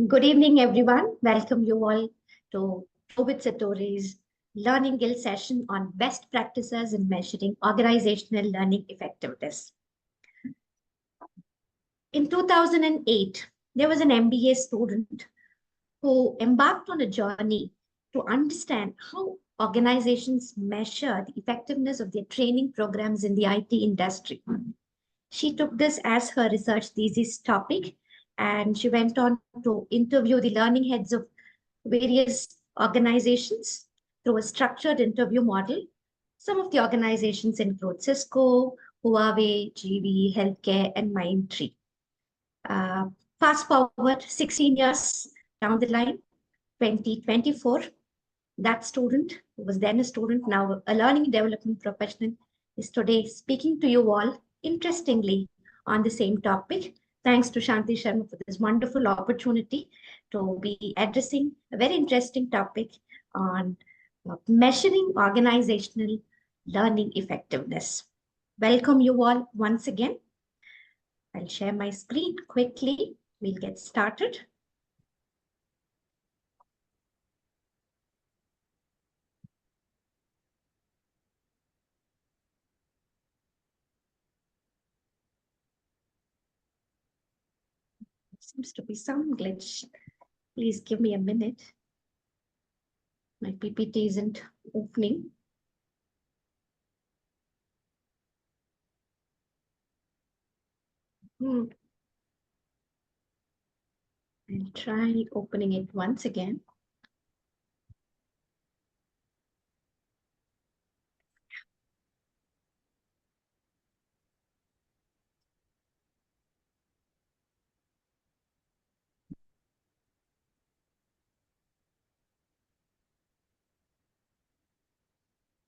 Good evening, everyone. Welcome you all to with Satori's Learning Guild session on best practices in measuring organizational learning effectiveness. In 2008, there was an MBA student who embarked on a journey to understand how organizations measure the effectiveness of their training programs in the IT industry. She took this as her research thesis topic, and she went on to interview the learning heads of various organizations through a structured interview model. Some of the organizations include Cisco, Huawei, GV, Healthcare, and Mindtree. Fast forward 16 years down the line, 2024, that student, who was then a student, now a learning and development professional, is today speaking to you all, interestingly, on the same topic. Thanks to Shanti Sharma for this wonderful opportunity to be addressing a very interesting topic on measuring organizational learning effectiveness. Welcome you all once again. I'll share my screen quickly. We'll get started. Seems to be some glitch. Please give me a minute. My PPT isn't opening. I'll try opening it once again.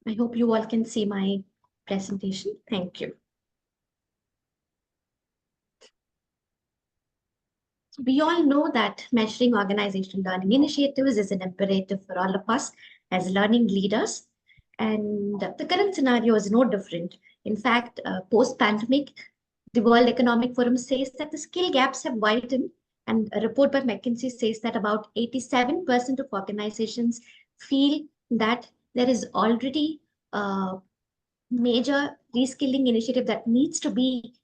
I hope you all can see my presentation. Thank you. We all know that measuring organizational learning initiatives is an imperative for all of us as learning leaders. And the current scenario is no different. In fact, post-pandemic, the World Economic Forum says that the skill gaps have widened. And a report by McKinsey says that about 87% of organizations feel that there is already a major reskilling initiative that needs to be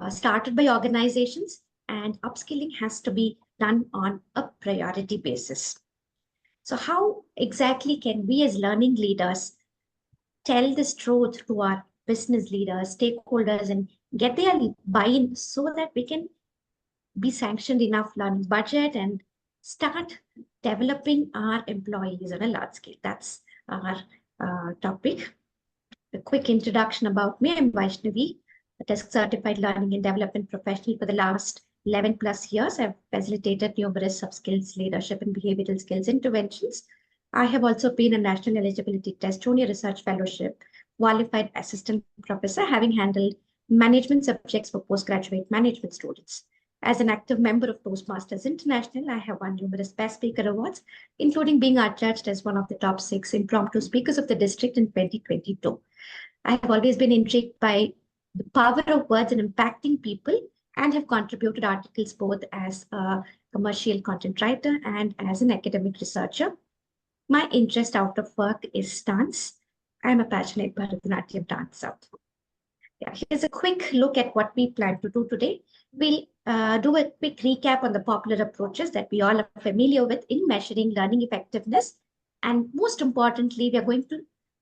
started by organizations, and upskilling has to be done on a priority basis. So how exactly can we as learning leaders tell this truth to our business leaders, stakeholders, and get their buy-in so that we can be sanctioned enough learning budget and start developing our employees on a large scale? That's our topic. A quick introduction about me. I'm Vaishnavi, a desk certified learning and development professional for the last 11 plus years. I've facilitated numerous soft skills, leadership, and behavioral skills interventions. I have also been a National Eligibility Test Junior Research Fellowship qualified assistant professor, having handled management subjects for postgraduate management students. As an active member of Toastmasters International, I have won numerous Best Speaker awards, including being adjudged as one of the top 6 impromptu speakers of the district in 2022. I have always been intrigued by the power of words in impacting people and have contributed articles both as a commercial content writer and as an academic researcher. My interest out of work is dance. I'm a passionate Bharatanatyam dancer. Yeah, here's a quick look at what we plan to do today. We'll do a quick recap on the popular approaches that we all are familiar with in measuring learning effectiveness. And most importantly, we are going to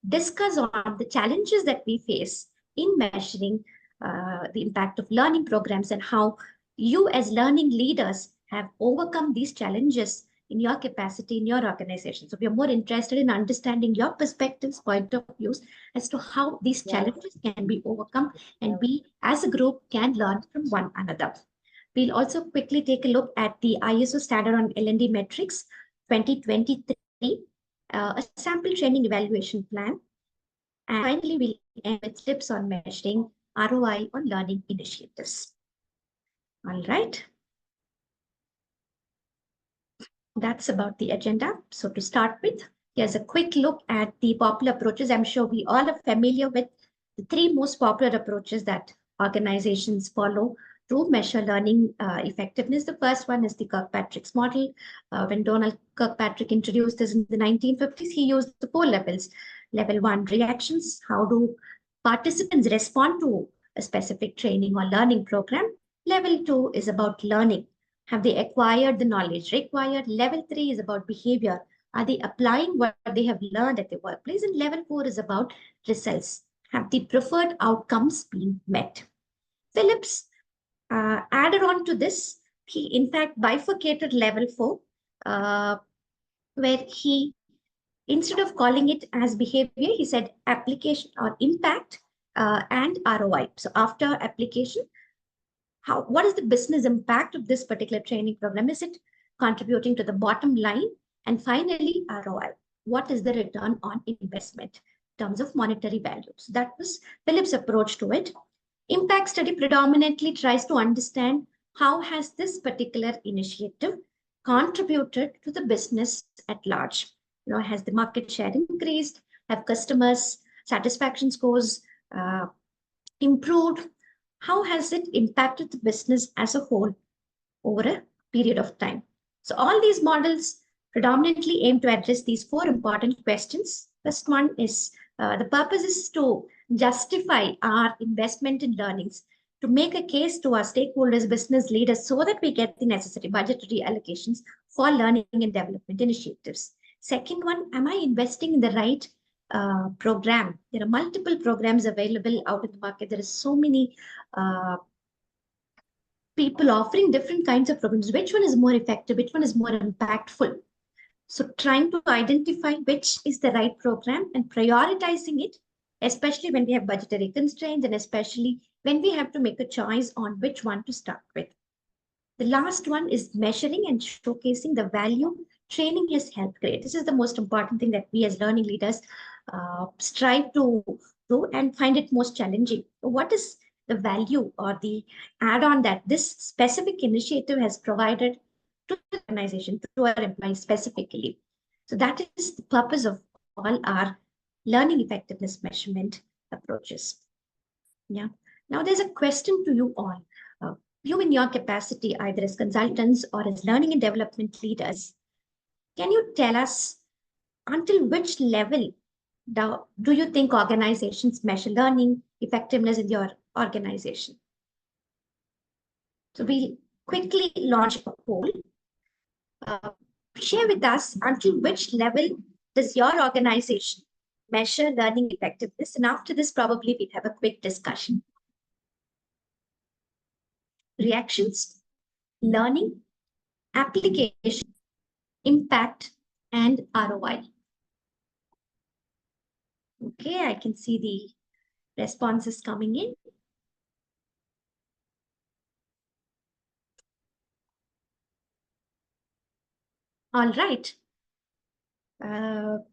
discuss on the challenges that we face in measuring the impact of learning programs and how you as learning leaders have overcome these challenges in your capacity in your organization. So we are more interested in understanding your perspectives, point of views as to how these challenges can be overcome and we as a group can learn from one another. We'll also quickly take a look at the ISO standard on L&D Metrics 2023, a sample training evaluation plan. And finally, we'll end with tips on measuring ROI on learning initiatives. All right. That's about the agenda. So to start with, here's a quick look at the popular approaches. I'm sure we all are familiar with the 3 most popular approaches that organizations follow to measure learning effectiveness. The first one is the Kirkpatrick's model. When Donald Kirkpatrick introduced this in the 1950s, he used the 4 levels. Level 1, reactions. How do participants respond to a specific training or learning program? Level 2 is about learning. Have they acquired the knowledge required? Level 3 is about behavior. Are they applying what they have learned at the workplace? And level 4 is about results. Have the preferred outcomes been met? Phillips added on to this. He, in fact, bifurcated level 4, where he, instead of calling it as behavior, he said application or impact and ROI. So after application, what is the business impact of this particular training program? Is it contributing to the bottom line? And finally, ROI. What is the return on investment in terms of monetary value? So that was Philip's approach to it. Impact study predominantly tries to understand how has this particular initiative contributed to the business at large. Has the market share increased? Have customers' satisfaction scores improved? How has it impacted the business as a whole over a period of time? So all these models predominantly aim to address these 4 important questions. First one is the purpose is to justify our investment in learnings, to make a case to our stakeholders, business leaders, so that we get the necessary budgetary allocations for learning and development initiatives. Second one, am I investing in the right program? There are multiple programs available out in the market. There are so many people offering different kinds of programs. Which one is more effective? Which one is more impactful? So trying to identify which is the right program and prioritizing it, especially when we have budgetary constraints and especially when we have to make a choice on which one to start with. The last one is measuring and showcasing the value training has helped create. This is the most important thing that we as learning leaders strive to do and find it most challenging. What is the value or the add-on that this specific initiative has provided to the organization, to our employees specifically? So that is the purpose of all our learning effectiveness measurement approaches. Yeah. Now there's a question to you all. You in your capacity, either as consultants or as learning and development leaders, can you tell us until which level do you think organizations measure learning effectiveness in your organization? So we'll quickly launch a poll. Share with us until which level does your organization measure learning effectiveness? And after this, probably we'll have a quick discussion. Reactions, learning, application, impact, and ROI. Okay, I can see the responses coming in. All right.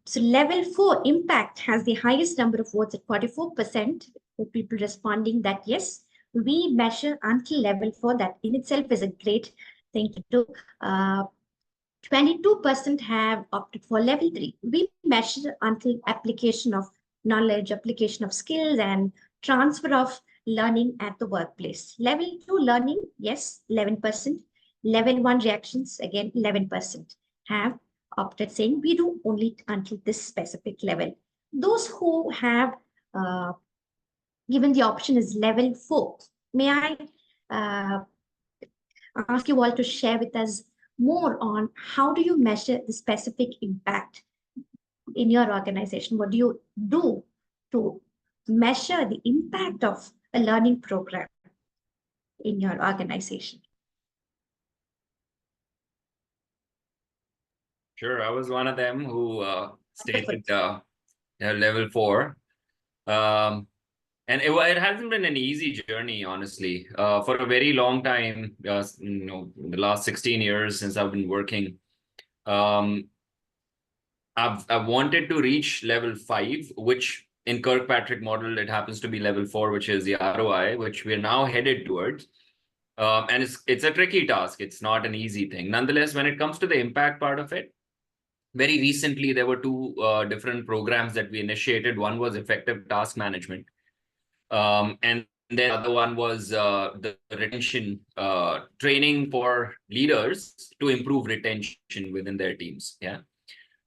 So level 4 impact has the highest number of votes at 44% of people responding that yes, we measure until level 4. That in itself is a great thing to do. 22% have opted for level 3. We measure until application of knowledge, application of skills, and transfer of learning at the workplace. Level 2 learning, yes, 11%. Level 1 reactions, again, 11% have opted saying we do only until this specific level. Those who have given the option is level 4. May I ask you all to share with us more on how do you measure the specific impact in your organization? What do you do to measure the impact of a learning program in your organization? Sure, I was one of them who stated level 4. And it hasn't been an easy journey, honestly. For a very long time, the last 16 years since I've been working, I've wanted to reach level 5, which in Kirkpatrick model, it happens to be level 4, which is the ROI, which we're now headed towards. And it's a tricky task. It's not an easy thing. Nonetheless, when it comes to the impact part of it, very recently, there were 2 different programs that we initiated. One was effective task management. And then the other one was the retention training for leaders to improve retention within their teams. Yeah.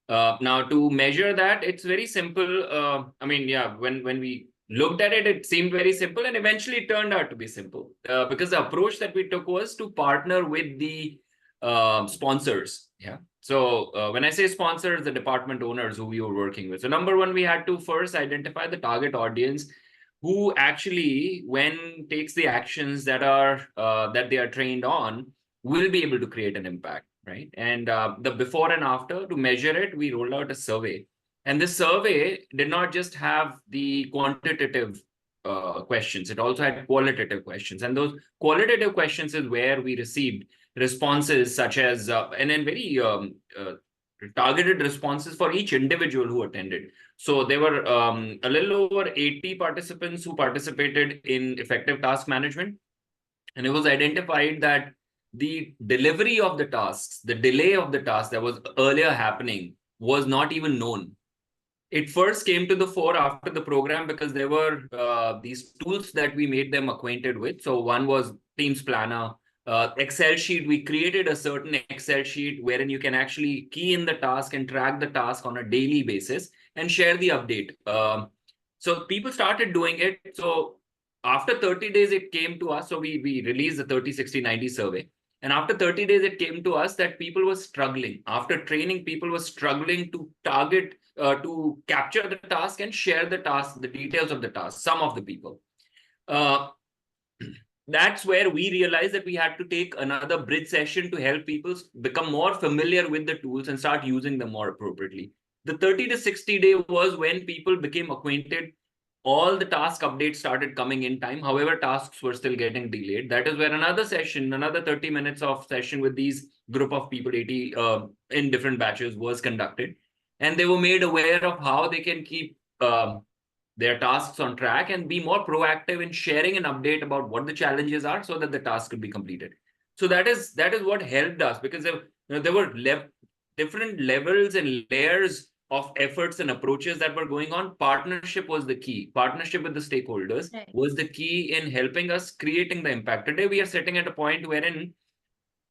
Now to measure that, it's very simple. I mean, yeah, when we looked at it, it seemed very simple, and eventually it turned out to be simple because the approach that we took was to partner with the sponsors. Yeah. So when I say sponsors, the department owners who we were working with. So number one, we had to first identify the target audience who actually, when takes the actions that are that they are trained on, will be able to create an impact, right? And the before and after, to measure it, we rolled out a survey. And this survey did not just have the quantitative questions, it also had qualitative questions. And those qualitative questions is where we received responses such as, and then very targeted responses for each individual who attended. So there were a little over 80 participants who participated in effective task management. And it was identified that the delivery of the tasks, the delay of the task that was earlier happening was not even known. It first came to the fore after the program because there were these tools that we made them acquainted with. So one was Teams Planner, Excel sheet. We created a certain Excel sheet wherein you can actually key in the task and track the task on a daily basis and share the update. So people started doing it. So after 30 days, it came to us. So we released the 30, 60, 90 survey. And after 30 days, it came to us that people were struggling. After training, people were struggling to target, to capture the task and share the task, the details of the task, some of the people. That's where we realized that we had to take another bridge session to help people become more familiar with the tools and start using them more appropriately. The 30 to 60 day was when people became acquainted. All the task updates started coming in time. However, tasks were still getting delayed. That is where another session, another 30 minutes of session with these group of people, 80 in different batches, was conducted. And they were made aware of how they can keep their tasks on track and be more proactive in sharing an update about what the challenges are so that the task could be completed. So that is what helped us, because there were different levels and layers of efforts and approaches that were going on. Partnership was the key. Partnership with the stakeholders was the key in helping us creating the impact. Today, we are sitting at a point wherein,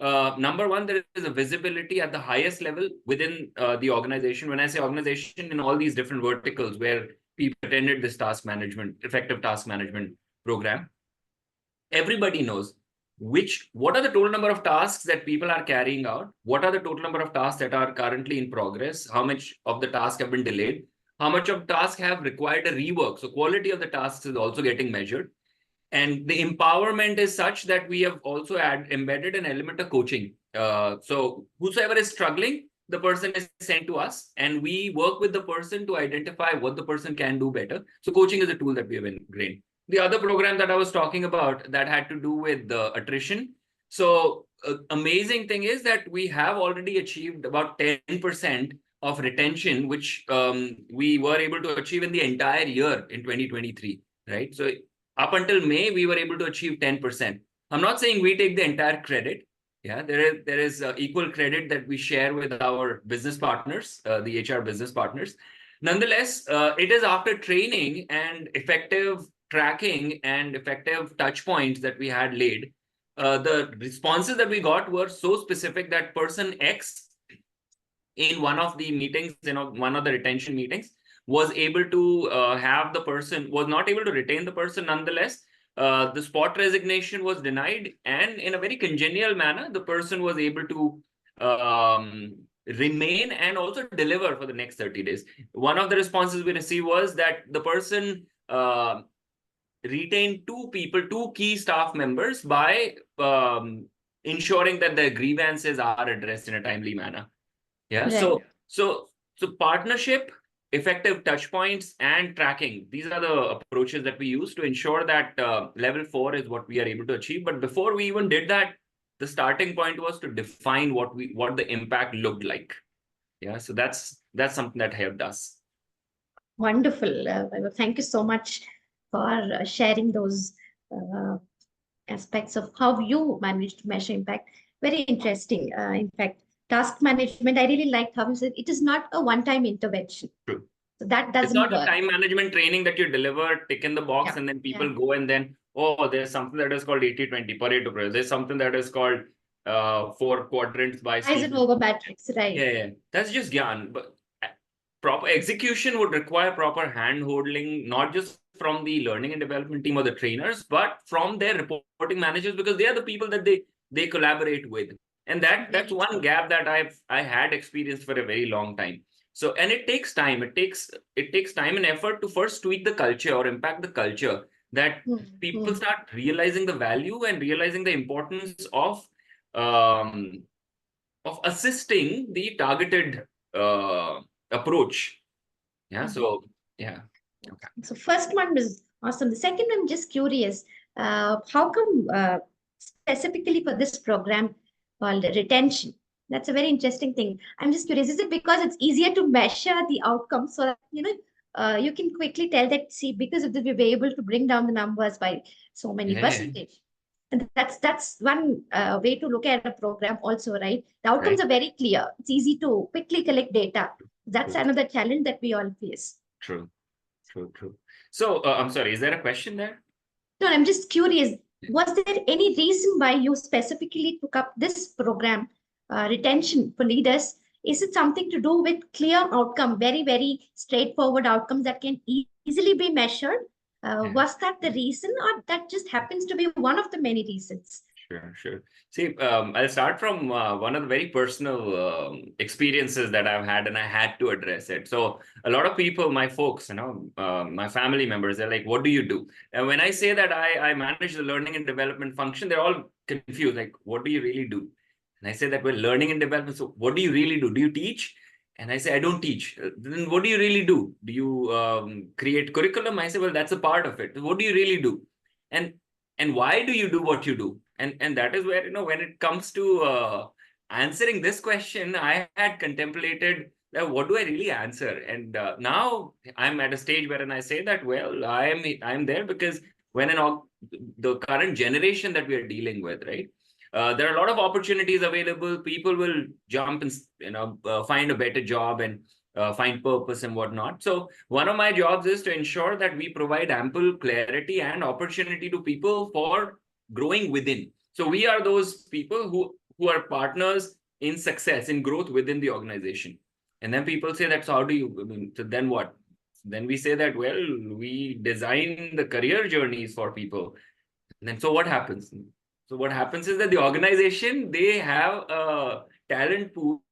number one, there is a visibility at the highest level within the organization. When I say organization, in all these different verticals where people attended this effective task management program, everybody knows what are the total number of tasks that people are carrying out, what are the total number of tasks that are currently in progress, how much of the tasks have been delayed, how much of tasks have required a rework. So quality of the tasks is also getting measured. And the empowerment is such that we have also embedded an element of coaching. So whosoever is struggling, the person is sent to us and we work with the person to identify what the person can do better. So coaching is a tool that we have ingrained. The other program that I was talking about that had to do with the attrition. So amazing thing is that we have already achieved about 10% of retention, which we were able to achieve in the entire year in 2023, right? So up until May, we were able to achieve 10%. I'm not saying we take the entire credit. Yeah, there is equal credit that we share with our business partners, the HR business partners. Nonetheless, it is after training and effective tracking and effective touch points that we had laid. The responses that we got were so specific that person X in one of the meetings, one of the retention meetings, was able to was not able to retain the person. Nonetheless, the spot resignation was denied, and in a very congenial manner, the person was able to remain and also deliver for the next 30 days. One of the responses we received was that the person retained two key staff members by ensuring that their grievances are addressed in a timely manner. Yeah. Right. So partnership, effective touch points, and tracking. These are the approaches that we use to ensure that level 4 is what we are able to achieve. But before we even did that, the starting point was to define what the impact looked like. Yeah. So that's something that helped us. Wonderful. Thank you so much for sharing those aspects of how you managed to measure impact. Very interesting. In fact, task management, I really liked how you said it is not a one-time intervention. True. So that doesn't work. It's not work. a time management training that you deliver, tick in the box, and then people go and then oh, there's something that is called 80-20 Pareto principle. There's something that is called 4 quadrants by Steve. Eisenhower matrix, right? Yeah, that's just gyan. But proper execution would require proper hand holding, not just from the learning and development team or the trainers, but from their reporting managers, because they are the people that they collaborate with. And that's one gap that I had experienced for a very long time. So, and it takes time. It takes time and effort to first tweak the culture or impact the culture, that people start realizing the value and realizing the importance um, of assisting the targeted approach. Yeah. So yeah. Okay. So first one was awesome. The second one, I'm just curious, how come specifically for this program called retention? That's a very interesting thing. I'm just curious, is it because it's easier to measure the outcome so that, you can quickly tell that, see, because of this, we were able to bring down the numbers by so many percentage. And that's one way to look at a program also, right? The outcomes are very clear. It's easy to quickly collect data. That's another challenge that we all face. True. So I'm sorry, is there a question there? No, I'm just curious. Was there any reason why you specifically took up this program, retention for leaders? Is it something to do with clear outcome, very, very straightforward outcomes that can easily be measured? Was that the reason, or that just happens to be one of the many reasons? Sure. See, I'll start from one of the very personal experiences that I've had, and I had to address it. So a lot of people, my folks, my family members, they're like, what do you do? And when I say that I manage the learning and development function, they're all confused. Like, what do you really do? And I say that we're learning and development. So what do you really do? Do you teach? And I say, I don't teach. Then what do you really do? Do you create curriculum? I say, well, that's a part of it. What do you really do? And why do you do what you do? And that is where, when it comes to answering this question, I had contemplated that what do I really answer? And now I'm at a stage wherein I say that, well, I'm there because the current generation that we are dealing with, right? There are a lot of opportunities available. People will jump and find a better job and find purpose and whatnot. So one of my jobs is to ensure that we provide ample clarity and opportunity to people for growing within. So we are those people who are partners in success, in growth within the organization. And then people say that, so how do you, so then what? Then we say that, well, we design the career journeys for people. And then, so what happens? So what happens is that the organization, they have a talent pool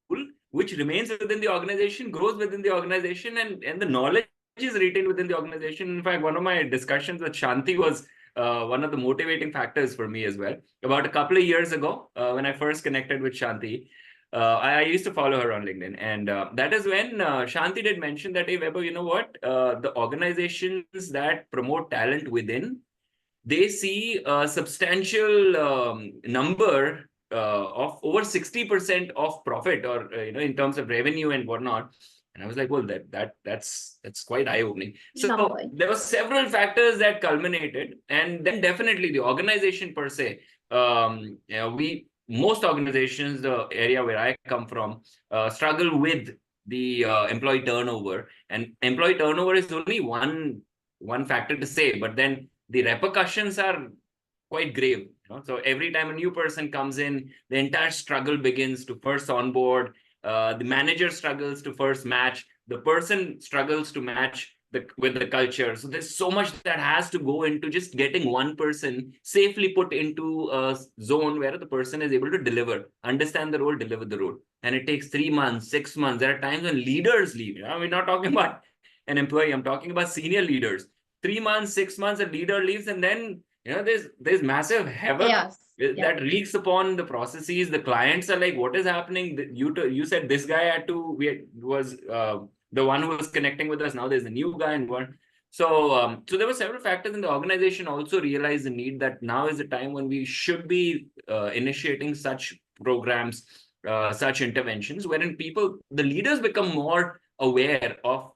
which remains within the organization, grows within the organization, and the knowledge is retained within the organization. In fact, one of my discussions with Shanti was one of the motivating factors for me as well. About a couple of years ago, when I first connected with Shanti, I used to follow her on LinkedIn. And that is when Shanti did mention that, hey, Weber, you know what? The organizations that promote talent within, they see a substantial number of over 60% of profit, or in terms of revenue and whatnot. And I was like, well, that's quite eye-opening. So there were several factors that culminated, and then definitely the organization per se. Most organizations, the area where I come from, struggle with the employee turnover, and employee turnover is only one factor to say, but then the repercussions are quite grave. So every time a new person comes in, the entire struggle begins to first onboard. The manager struggles to first match. The person struggles to match with the culture. So there's so much that has to go into just getting one person safely put into a zone where the person is able to deliver, understand the role, deliver the role. And it takes 3 months, 6 months. There are times when leaders leave. We're not talking about an employee. I'm talking about senior leaders. 3 months, 6 months, a leader leaves, and then there's massive havoc that wreaks upon the processes. The clients are like, what is happening? You said this guy was the one who was connecting with us. Now there's a new guy and one. So there were several factors, and the organization also realized the need that now is the time when we should be initiating such programs, such interventions, wherein the leaders become more aware of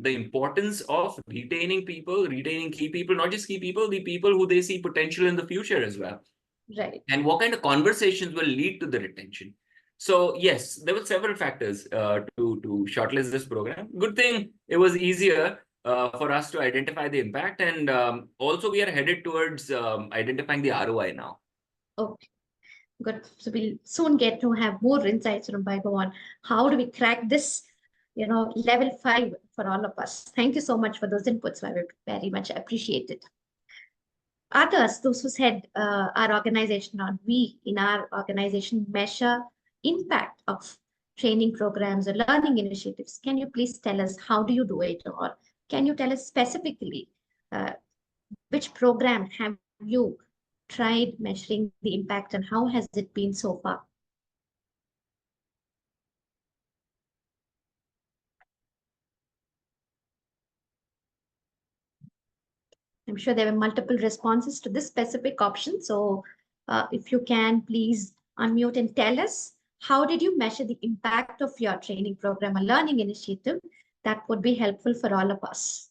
the importance of retaining key people, not just key people, the people who they see potential in the future as well. Right. And what kind of conversations will lead to the retention. So yes, there were several factors to shortlist this program. Good thing it was easier for us to identify the impact. And also we are headed towards identifying the ROI now. Okay, good. So we'll soon get to have more insights from Vaibhav on how do we crack this, level 5 for all of us. Thank you so much for those inputs, Vaibhav. Very much appreciated. Others, those who said our organization or we in our organization measure impact of training programs or learning initiatives. Can you please tell us how do you do it, or can you tell us specifically which program have you tried measuring the impact and how has it been so far? I'm sure there were multiple responses to this specific option. So if you can, please unmute and tell us, how did you measure the impact of your training program or learning initiative? That would be helpful for all of us.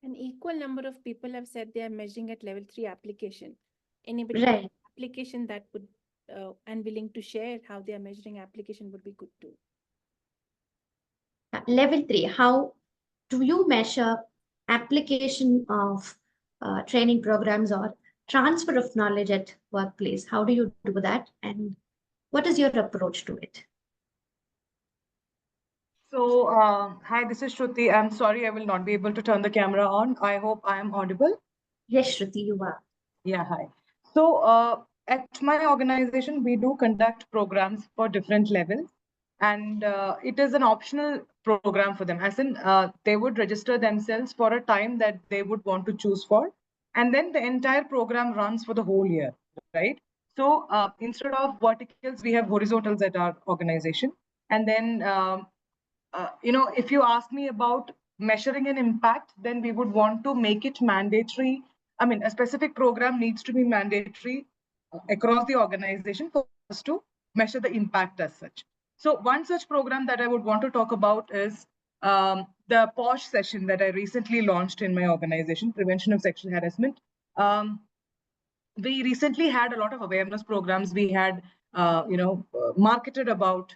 An equal number of people have said they are measuring at level 3 application. Anybody Right. application that would and willing to share how they are measuring application would be good too. Level 3, how do you measure application of training programs or transfer of knowledge at workplace? How do you do that? And what is your approach to it? So, hi, this is Shruti. I'm sorry I will not be able to turn the camera on. I hope I am audible. Yes, Shruti, you are. Yeah, hi. So, at my organization, we do conduct programs for different levels, and it is an optional program for them. As in, they would register themselves for a time that they would want to choose for, and then the entire program runs for the whole year, right? So, instead of verticals, we have horizontals at our organization, and then if you ask me about measuring an impact, then we would want to make it mandatory. I mean, a specific program needs to be mandatory across the organization for us to measure the impact as such. So one such program that I would want to talk about is the POSH session that I recently launched in my organization, Prevention of Sexual Harassment. We recently had a lot of awareness programs. We had, marketed about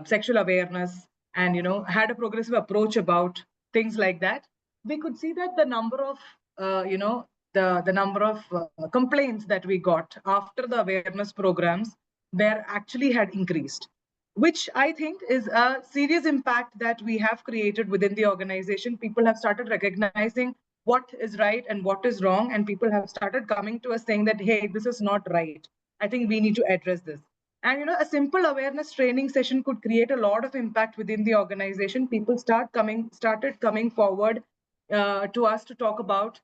sexual awareness, and had a progressive approach about things like that. We could see that the number of the number of complaints that we got after the awareness programs there actually had increased, which I think is a serious impact that we have created within the organization. People have started recognizing what is right and what is wrong, and people have started coming to us saying that, hey, this is not right. I think we need to address this. And a simple awareness training session could create a lot of impact within the organization. People started coming forward to us to talk about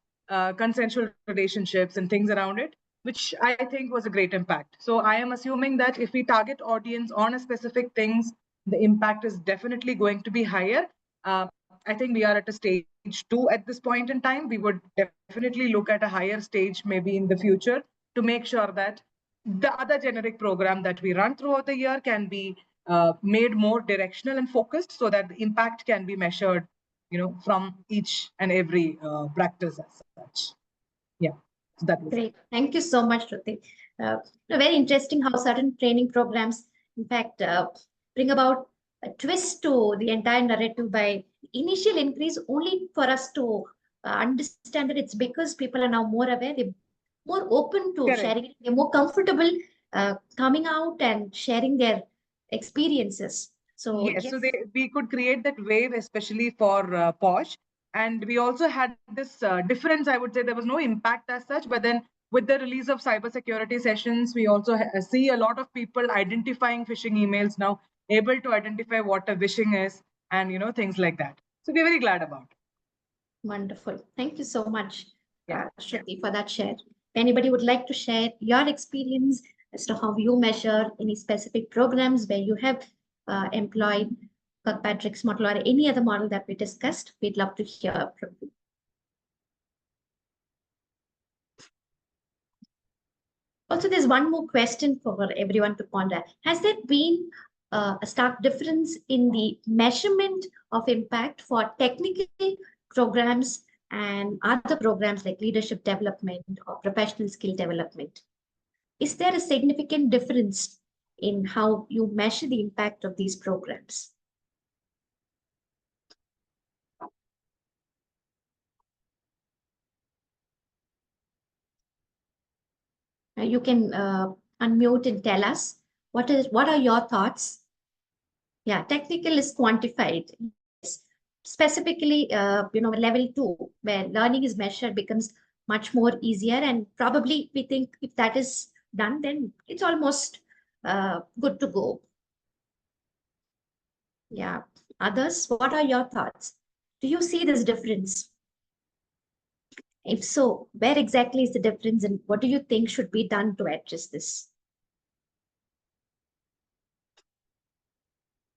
consensual relationships and things around it, which I think was a great impact. So I am assuming that if we target audience on a specific things, the impact is definitely going to be higher. I think we are at a stage 2 at this point in time. We would definitely look at a higher stage maybe in the future to make sure that the other generic program that we run throughout the year can be made more directional and focused, so that the impact can be measured, from each and every practice as such. Yeah, so that was Great. Thank you so much, Shruti. Very interesting how certain training programs, in fact, bring about a twist to the entire narrative by initial increase, only for us to understand that it's because people are now more aware, they're more open to Correct. sharing it, they're more comfortable coming out and sharing their experiences. So yes, so we could create that wave, especially for POSH. And we also had this difference. I would say there was no impact as such, but then with the release of cybersecurity sessions, we also see a lot of people identifying phishing emails now, able to identify what a phishing is, and things like that. So we're very glad about it. Wonderful. Thank you so much, Yeah. Shruti, for that share. If anybody would like to share your experience as to how you measure any specific programs where you have employed Kirkpatrick's model or any other model that we discussed, we'd love to hear from you. Also, there's one more question for everyone to ponder. Has there been a stark difference in the measurement of impact for technical programs and other programs like leadership development or professional skill development? Is there a significant difference in how you measure the impact of these programs? You can unmute and tell us what are your thoughts? Yeah, technical is quantified. Yes. Specifically, level 2, where learning is measured, becomes much more easier. And probably we think if that is done, then it's almost good to go. Yeah. Others, what are your thoughts? Do you see this difference? If so, where exactly is the difference and what do you think should be done to address this?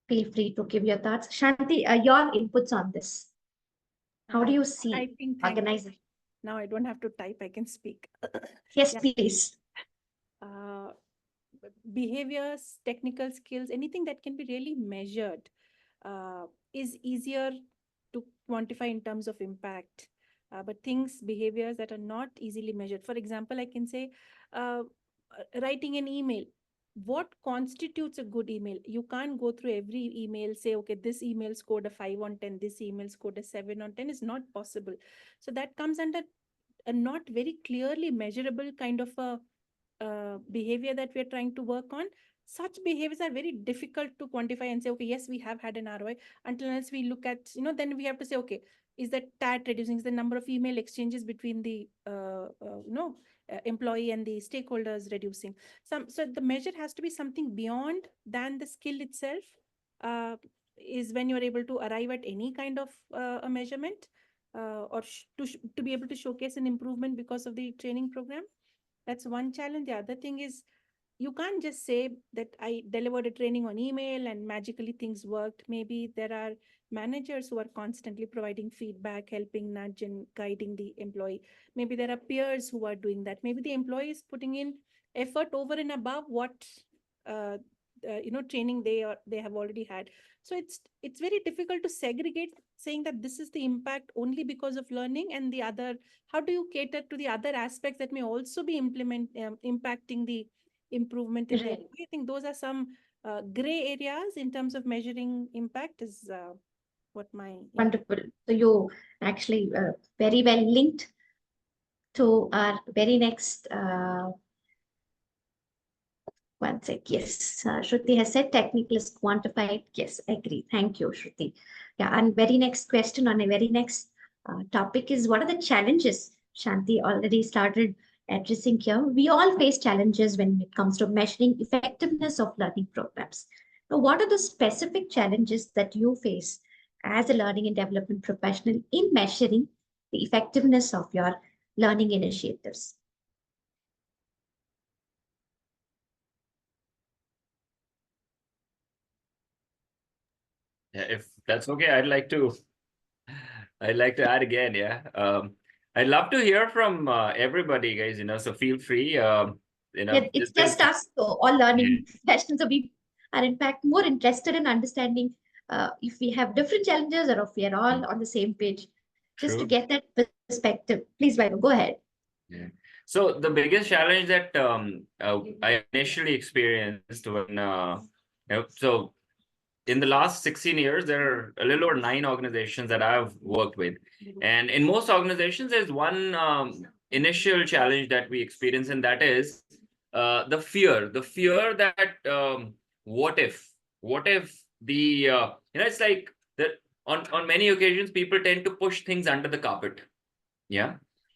Feel free to give your thoughts. Shanti, your inputs on this. How do you see Typing, thank you. organization? Now I don't have to type, I can speak. Yes, Yeah. please. Behaviors, technical skills, anything that can be really measured is easier to quantify in terms of impact. But behaviors that are not easily measured. For example, I can say writing an email. What constitutes a good email? You can't go through every email, say, okay, this email scored a 5 on 10, this email scored a 7 on 10. Is not possible. So that comes under a not very clearly measurable kind of a behavior that we're trying to work on. Such behaviors are very difficult to quantify and say, okay, yes, we have had an ROI, until unless we look at, then we have to say, okay, is the TAT reducing? Is the number of email exchanges between the employee and the stakeholders reducing? So the measure has to be something beyond than the skill itself. Is when you're able to arrive at any kind of a measurement, or to be able to showcase an improvement because of the training program. That's one challenge. The other thing is, you can't just say that I delivered a training on email and magically things worked. Maybe there are managers who are constantly providing feedback, helping nudge and guiding the employee. Maybe there are peers who are doing that. Maybe the employee is putting in effort over and above what training they have already had. So it's very difficult to segregate, saying that this is the impact only because of learning, and the other, how do you cater to the other aspects that may also be impacting the improvement in the Right. employee? I think those are some gray areas in terms of measuring impact, is what my Wonderful. So you actually very well linked to our very next one sec. Yes, Shruti has said technical is quantified. Yes, agree. Thank you, Shruti. Yeah, and very next question on a very next topic is, what are the challenges? Shanti already started addressing here. We all face challenges when it comes to measuring effectiveness of learning programs. Now, what are the specific challenges that you face as a learning and development professional in measuring the effectiveness of your learning initiatives? Yeah, if that's okay, I'd like to add again. Yeah. I'd love to hear from everybody, guys, so feel free. It's just us, so all learning professionals. So we are in fact more interested in understanding if we have different challenges or if we are all on the same page, just to True. get that perspective. Please, Vaibhav, go ahead. Yeah. So the biggest challenge that I initially experienced when so in the last 16 years, there are a little over 9 organizations that I've worked with. And in most organizations, there's one initial challenge that we experience, and that is the fear that what if the, it's like that on many occasions, people tend to push things under the carpet. Yeah.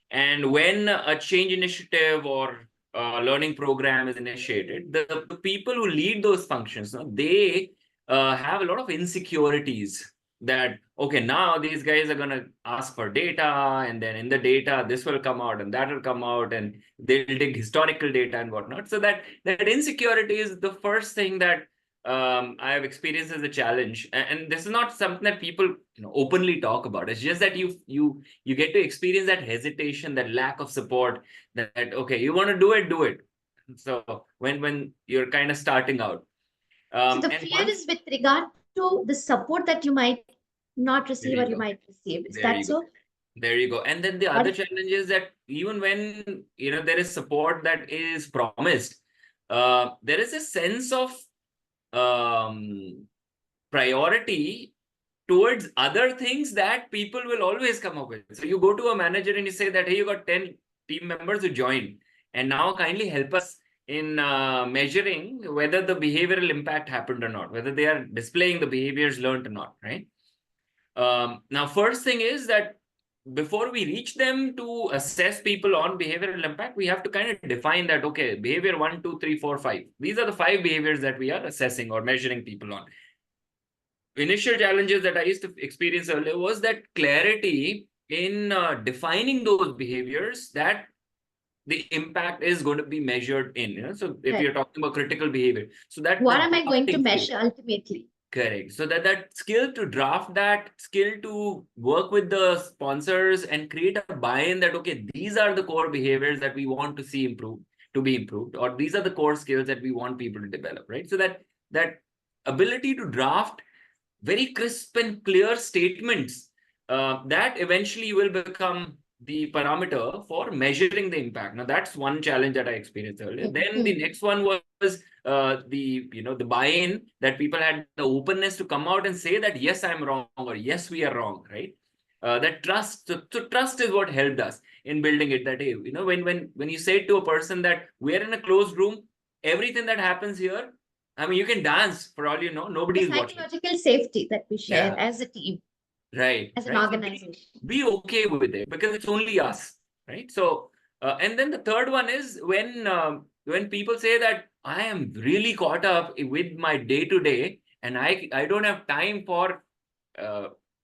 And when a change initiative or a learning program is initiated, the people who lead those functions, they have a lot of insecurities that, okay, now these guys are going to ask for data, and then in the data, this will come out and that will come out, and they'll dig historical data and whatnot. So that insecurity is the first thing that I have experienced as a challenge. And this is not something that people openly talk about. It's just that you get to experience that hesitation, that lack of support, that okay, you want to do it. So when you're kind of starting out. So the fear is with regard to the support that you might not receive or you might receive. Is that so? There you go. And then the other challenge is that even when there is support that is promised, there is a sense of priority towards other things that people will always come up with. So you go to a manager and you say that, hey, you got 10 team members who joined, And now kindly help us in measuring whether the behavioral impact happened or not, whether they are displaying the behaviors learned or not, right? Now, first thing is that before we reach them to assess people on behavioral impact, we have to kind of define that, okay, behavior 1, 2, 3, 4, 5. These are the 5 behaviors that we are assessing or measuring people on. Initial challenges that I used to experience earlier was that clarity in defining those behaviors that the impact is going to be measured in. You know? So if you're talking about critical behavior, so that what am I going to measure ultimately? Correct. So that skill to draft, that skill to work with the sponsors and create a buy-in that, okay, these are the core behaviors that we want to see to be improved, or these are the core skills that we want people to develop, right? So that ability to draft very crisp and clear statements that eventually will become the parameter for measuring the impact. Now, that's one challenge that I experienced earlier. Then the next one was the buy-in, that people had the openness to come out and say that, yes, I'm wrong, or yes, we are wrong, right? That trust. So trust is what helped us in building it. That, hey, when you say to a person that we're in a closed room, everything that happens here, I mean, you can dance for all you know. Nobody's watching. Psychological safety that we share as a team. Right. As an organization. Be okay with it because it's only us, right? So, and then the third one is when people say that I am really caught up with my day-to-day and I don't have time for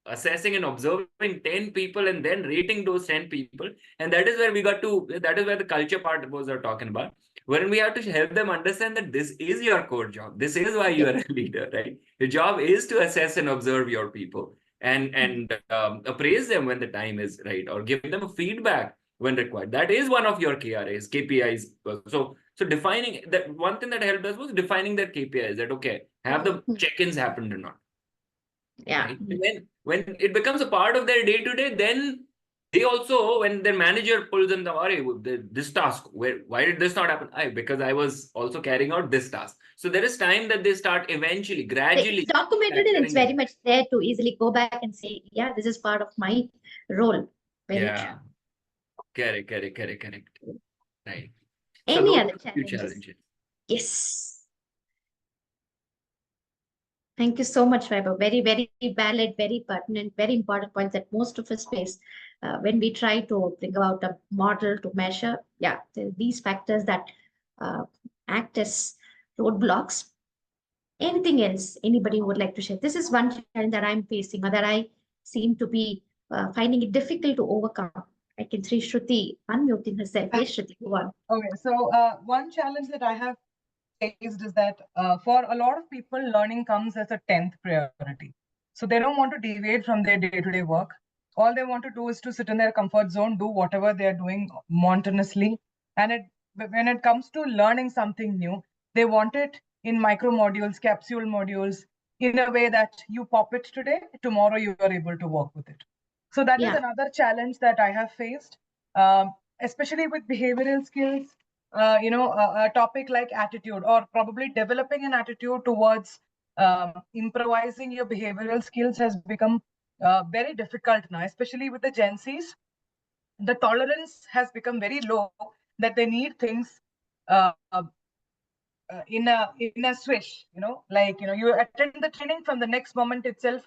assessing and observing 10 people and then rating those 10 people. And that is where the culture part was talking about. When we have to help them understand that this is your core job. This is why you are a leader, right? Your job is to assess and observe your people and appraise them when the time is right, or give them a feedback when required. That is one of your KPIs. So defining that, one thing that helped us was defining their KPIs, that, okay, have the check-ins happened or not? Yeah. Right? When it becomes a part of their day-to-day, then they also, when their manager pulls them down, this task, why did this not happen? Because I was also carrying out this task. So there is time that they start eventually, gradually. It's documented and it's very much there to easily go back and say, yeah, this is part of my role. Very true. Correct. Right. Any other challenges? Yes. Thank you so much, Vaibhav. Very, very valid, very pertinent, very important points that most of us face when we try to think about a model to measure. Yeah, these factors that act as roadblocks. Anything else anybody would like to share? This is one challenge that I'm facing, or that I seem to be finding it difficult to overcome. I can see Shruti unmuting herself. Yes, Shruti, go on. Okay, so one challenge that I have faced is that for a lot of people, learning comes as a 10th priority. So they don't want to deviate from their day-to-day work. All they want to do is to sit in their comfort zone, do whatever they're doing monotonously. And when it comes to learning something new, they want it in micro modules, capsule modules, in a way that you pop it today, tomorrow you are able to work with it. So that is another challenge that I have faced, especially with behavioral skills. A topic like attitude, or probably developing an attitude towards improvising your behavioral skills, has become very difficult now, especially with the Gen Zs. The tolerance has become very low, that they need things in a swish, you attend the training, from the next moment itself,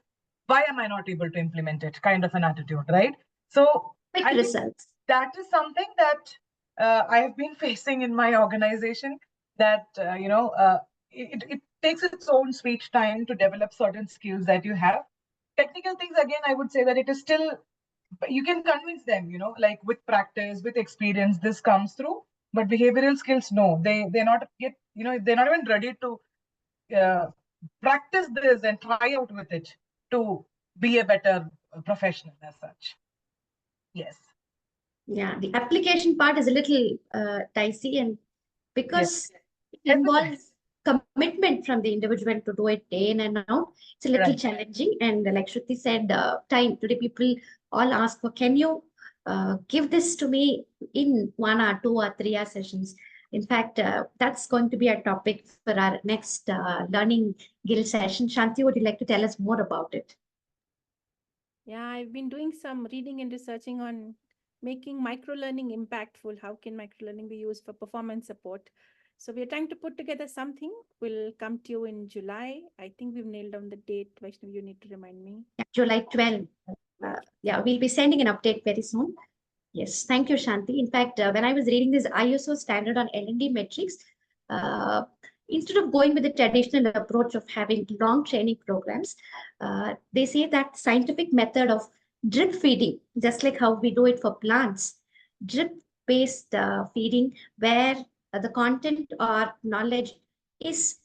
why am I not able to implement it, kind of an attitude, right? So quick results. That is something that I have been facing in my organization, that it takes its own sweet time to develop certain skills that you have. Technical things, again, I would say that it is still, you can convince them, like with practice, with experience, this comes through. But behavioral skills, no, they're not yet, they're not even ready to practice this and try out with it to be a better professional as such. Yes. Yeah, the application part is a little dicey, and because it involves commitment from the individual to do it day in and out, it's a little challenging. And like Shruti said, time. Today people all ask for, can you give this to me in 1 hour, 2 or 3 hour sessions? In fact, that's going to be a topic for our next Learning Guild session. Shanti, would you like to tell us more about it? Yeah, I've been doing some reading and researching on making micro-learning impactful. How can micro-learning be used for performance support? So we are trying to put together something. We'll come to you in July. I think we've nailed down the date. Vaishnavi, you need to remind me. July 12. Yeah, we'll be sending an update very soon. Yes, thank you, Shanti. In fact, when I was reading this ISO standard on L&D metrics, instead of going with the traditional approach of having long training programs, they say that scientific method of drip feeding, just like how we do it for plants, drip-based feeding, where the content or knowledge is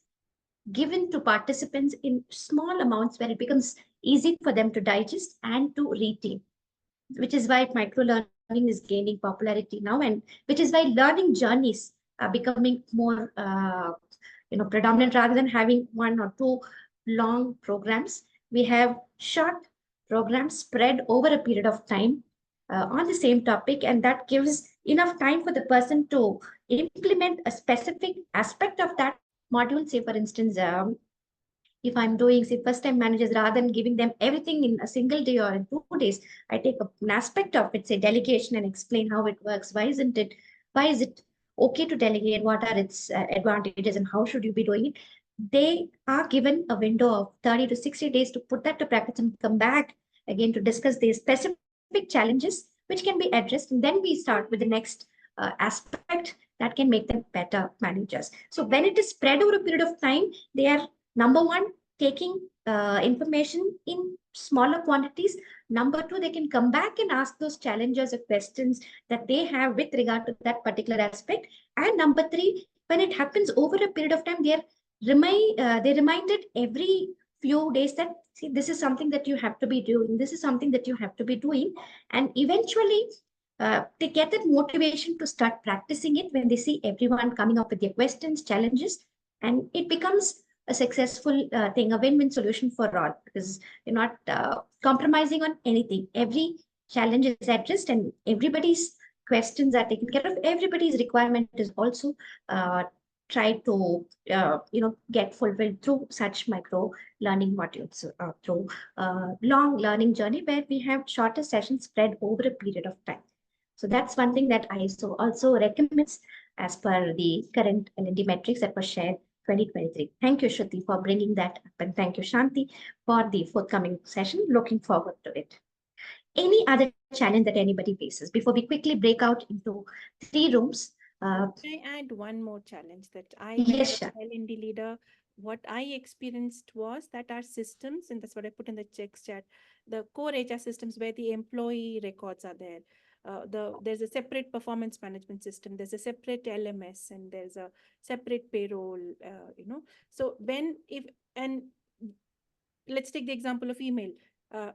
given to participants in small amounts where it becomes easy for them to digest and to retain, which is why micro learning is gaining popularity now, and which is why learning journeys are becoming more predominant. Rather than having one or two long programs, we have short programs spread over a period of time on the same topic, and that gives enough time for the person to implement a specific aspect of that module. Say for instance, if I'm doing, say, first time managers, rather than giving them everything in a single day or in 2 days, I take an aspect of it, say delegation, and explain how it works. Why is it okay to delegate? What are its advantages and how should you be doing it? They are given a window of 30 to 60 days to put that to practice and come back again to discuss the specific challenges which can be addressed. And then we start with the next aspect that can make them better managers. So when it is spread over a period of time, they are, number one, taking information in smaller quantities. Number two, they can come back and ask those challengers or questions that they have with regard to that particular aspect. And number three, when it happens over a period of time, they're reminded every few days that, see, this is something that you have to be doing. This is something that you have to be doing. And eventually, they get that motivation to start practicing it when they see everyone coming up with their questions, challenges, and it becomes a successful thing, a win-win solution for all, because you're not compromising on anything. Every challenge is addressed and everybody's questions are taken care of. Everybody's requirement is also tried to get fulfilled through such micro learning modules, through long learning journey where we have shorter sessions spread over a period of time. So that's one thing that I also recommends as per the current L&D metrics that was shared 2023. Thank you, Shruti, for bringing that up, and thank you, Shanti, for the forthcoming session. Looking forward to it. Any other challenge that anybody faces before we quickly break out into 3 rooms? Can I add one more challenge that Yes, sure. L&D leader, what I experienced was that our systems, and that's what I put in the checks chat, the core HR systems where the employee records are there. There's a separate performance management system, there's a separate LMS, and there's a separate payroll, So let's take the example of email.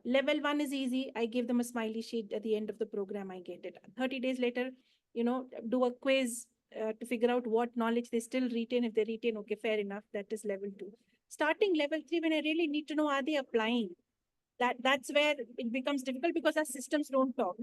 Level 1 is easy. I give them a smiley sheet at the end of the program. I get it. 30 days later, do a quiz to figure out what knowledge they still retain. If they retain, okay, fair enough. That is level 2. Starting level 3, when I really need to know, are they applying? That's where it becomes difficult because our systems don't talk.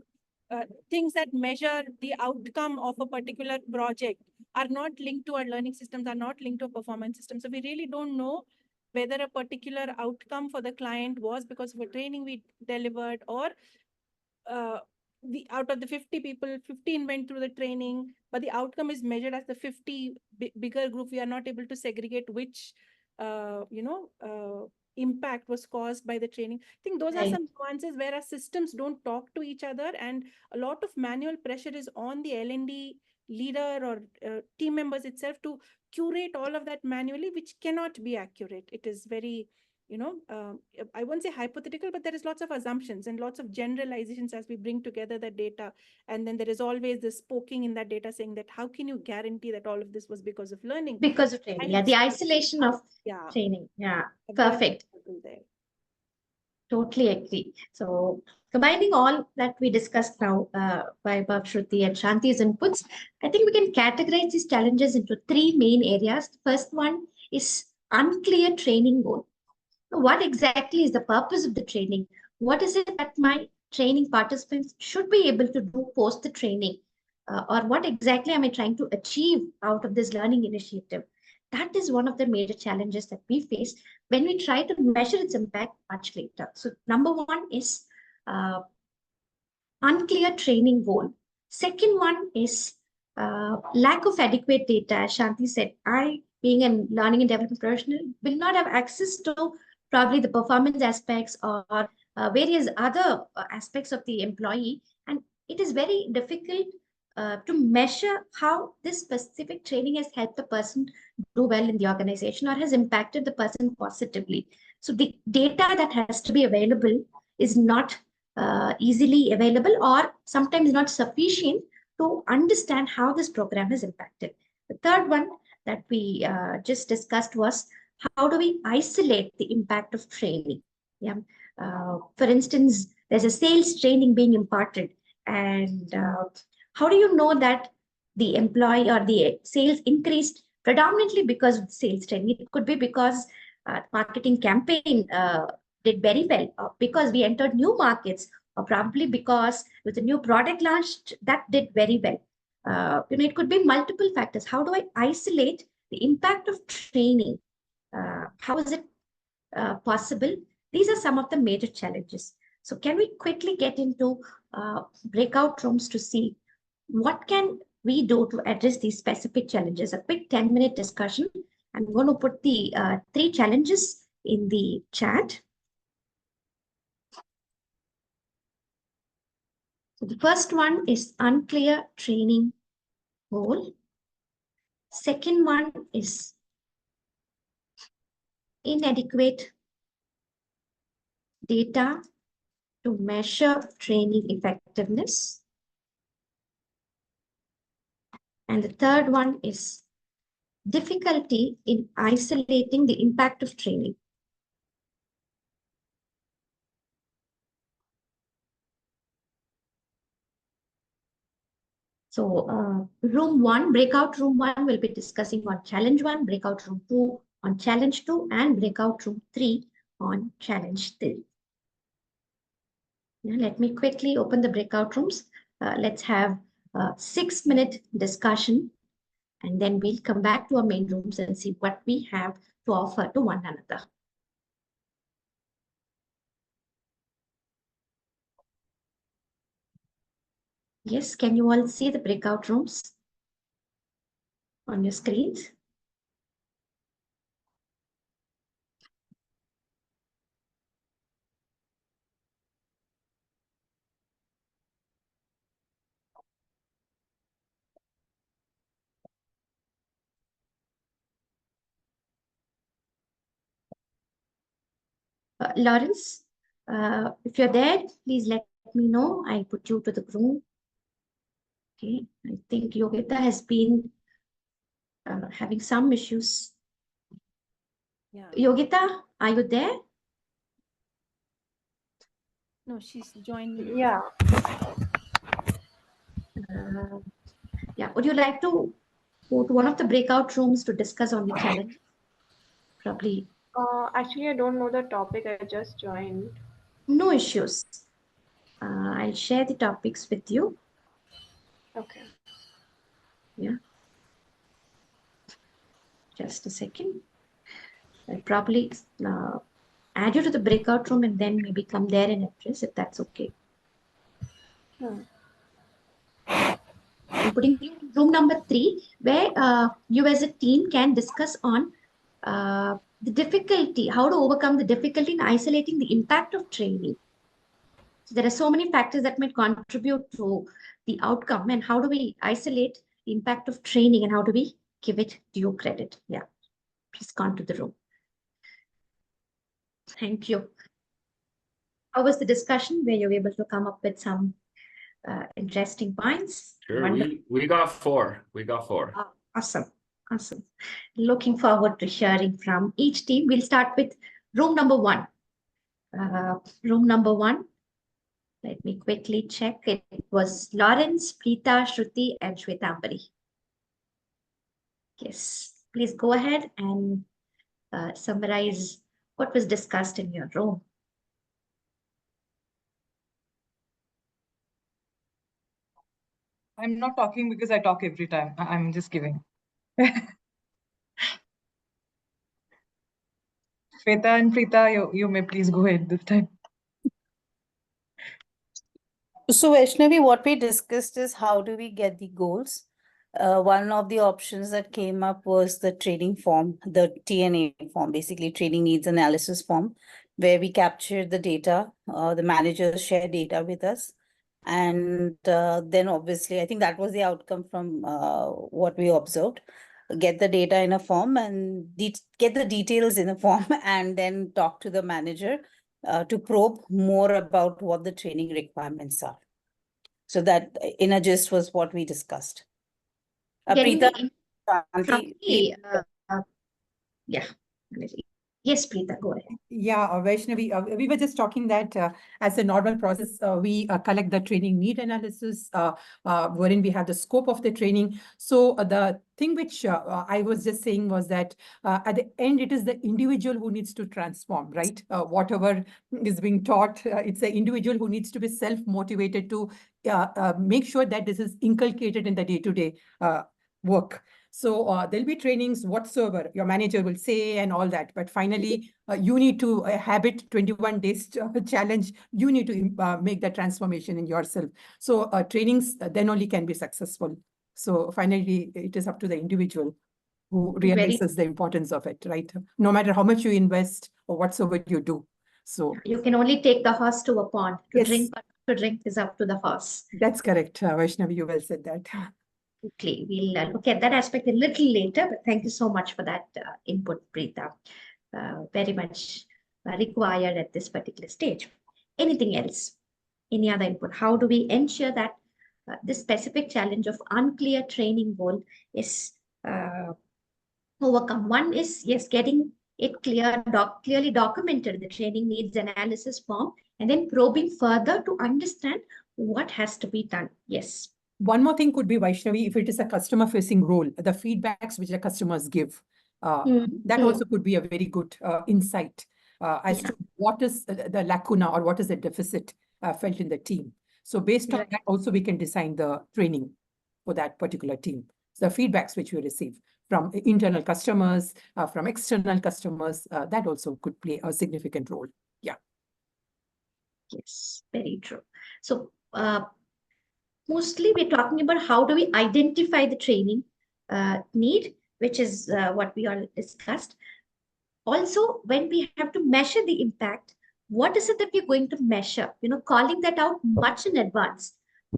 Things that measure the outcome of a particular project are not linked to our learning systems, are not linked to a performance system. So we really don't know whether a particular outcome for the client was because of a training we delivered, or out of the 50 people, 15 went through the training, but the outcome is measured as the 50 bigger group. We are not able to segregate which, impact was caused by the training. I think those are some nuances where our systems don't talk to each other, and a lot of manual pressure is on the L&D leader or team members itself to curate all of that manually, which cannot be accurate. It is very, I won't say hypothetical, but there is lots of assumptions and lots of generalizations as we bring together the data. And then there is always this poking in that data saying that how can you guarantee that all of this was because of learning? Because of training. Yeah, the isolation of training. Yeah, perfect. Totally agree. So combining all that we discussed now by both Shruti and Shanti's inputs, I think we can categorize these challenges into 3 main areas. The first one is unclear training goal. What exactly is the purpose of the training? What is it that my training participants should be able to do post the training? Or what exactly am I trying to achieve out of this learning initiative? That is one of the major challenges that we face when we try to measure its impact much later. So number one is unclear training goal. Second one is lack of adequate data. As Shanti said, I, being a learning and development professional, will not have access to probably the performance aspects or various other aspects of the employee. And it is very difficult to measure how this specific training has helped the person do well in the organization or has impacted the person positively. So the data that has to be available is not easily available or sometimes not sufficient to understand how this program has impacted. The third one that we just discussed was how do we isolate the impact of training? Yeah. For instance, there's a sales training being imparted, and how do you know that the employee or the sales increased predominantly because of sales training? It could be because marketing campaign did very well, because we entered new markets, or probably because with a new product launched that did very well. It could be multiple factors. How do I isolate the impact of training? How is it possible? These are some of the major challenges. So can we quickly get into breakout rooms to see what can we do to address these specific challenges? A quick 10-minute discussion. I'm going to put the 3 challenges in the chat. So the first one is unclear training goal. Second one is inadequate data to measure training effectiveness. And the third one is difficulty in isolating the impact of training. So room 1, breakout room 1 will be discussing on challenge 1, breakout room 2 on challenge 2, and breakout room 3 on challenge 3. Now, let me quickly open the breakout rooms. Let's have a 6-minute discussion, and then we'll come back to our main rooms and see what we have to offer to one another. Yes, can you all see the breakout rooms on your screens? Lawrence, if you're there, please let me know. I put you to the room. Okay, I think Yogita has been having some issues. Yeah. Yogita, are you there? No, she's joined. Yeah. Yeah, would you like to go to one of the breakout rooms to discuss on the challenge? Probably. Actually, I don't know the topic. I just joined. No issues. I'll share the topics with you. Okay. Yeah. Just a second. I'll probably add you to the breakout room and then maybe come there and address if that's okay. I'm putting you in room number 3, where you as a team can discuss on the difficulty, how to overcome the difficulty in isolating the impact of training. So there are so many factors that might contribute to the outcome, and how do we isolate the impact of training and how do we give it due credit? Yeah, please come to the room. Thank you. How was the discussion? Were you able to come up with some interesting points? Sure, we got 4. We got 4. Oh, awesome. Awesome. Looking forward to hearing from each team. We'll start with room number 1. Room number 1. Let me quickly check. It was Lawrence, Preeta, Shruti, and Shwetambari. Yes, please go ahead and summarize what was discussed in your room. I'm not talking because I talk every time. I'm just giving. Shweta and Preeta, you may please go ahead this time. So Vaishnavi, what we discussed is how do we get the goals? One of the options that came up was the training form, the TNA form, basically training needs analysis form, where we capture the data, the managers share data with us. And then obviously, I think that was the outcome from what we observed. Get the data in a form and get the details in a form and then talk to the manager to probe more about what the training requirements are. So that inner gist was what we discussed. Getting Preeta, the Shanti, the, yeah. Yes, Preeta, go ahead. Yeah, Vaishnavi, we were just talking that as a normal process, we collect the training need analysis, wherein we have the scope of the training. So the thing which I was just saying was that at the end, it is the individual who needs to transform, right? Whatever is being taught, it's the individual who needs to be self-motivated to make sure that this is inculcated in the day-to-day work. So there'll be trainings whatsoever your manager will say and all that. But finally, you need to habit 21 days challenge. You need to make that transformation in yourself. So trainings then only can be successful. So finally, it is up to the individual who realizes the importance of it, right? No matter how much you invest or whatsoever you do. So you can only take the horse to a pond. To yes, drink or not to drink is up to the horse. that's correct. Vaishnavi, you well said that. Okay, we'll look at that aspect a little later, but thank you so much for that input, Preeta. Very much required at this particular stage. Anything else? Any other input? How do we ensure that this specific challenge of unclear training goal is overcome? One is, yes, getting it clearly documented, the training needs analysis form, and then probing further to understand what has to be done. Yes. One more thing could be, Vaishnavi, if it is a customer-facing role, the feedbacks which the customers give, that also could be a very good insight as to what is the lacuna or what is the deficit felt in the team. So based on that, also we can design the training for that particular team. So the feedbacks which we receive from internal customers, from external customers, that also could play a significant role. Yeah. Yes, very true. So mostly we're talking about how do we identify the training need, which is what we all discussed. Also, when we have to measure the impact, what is it that we're going to measure? Calling that out much in advance.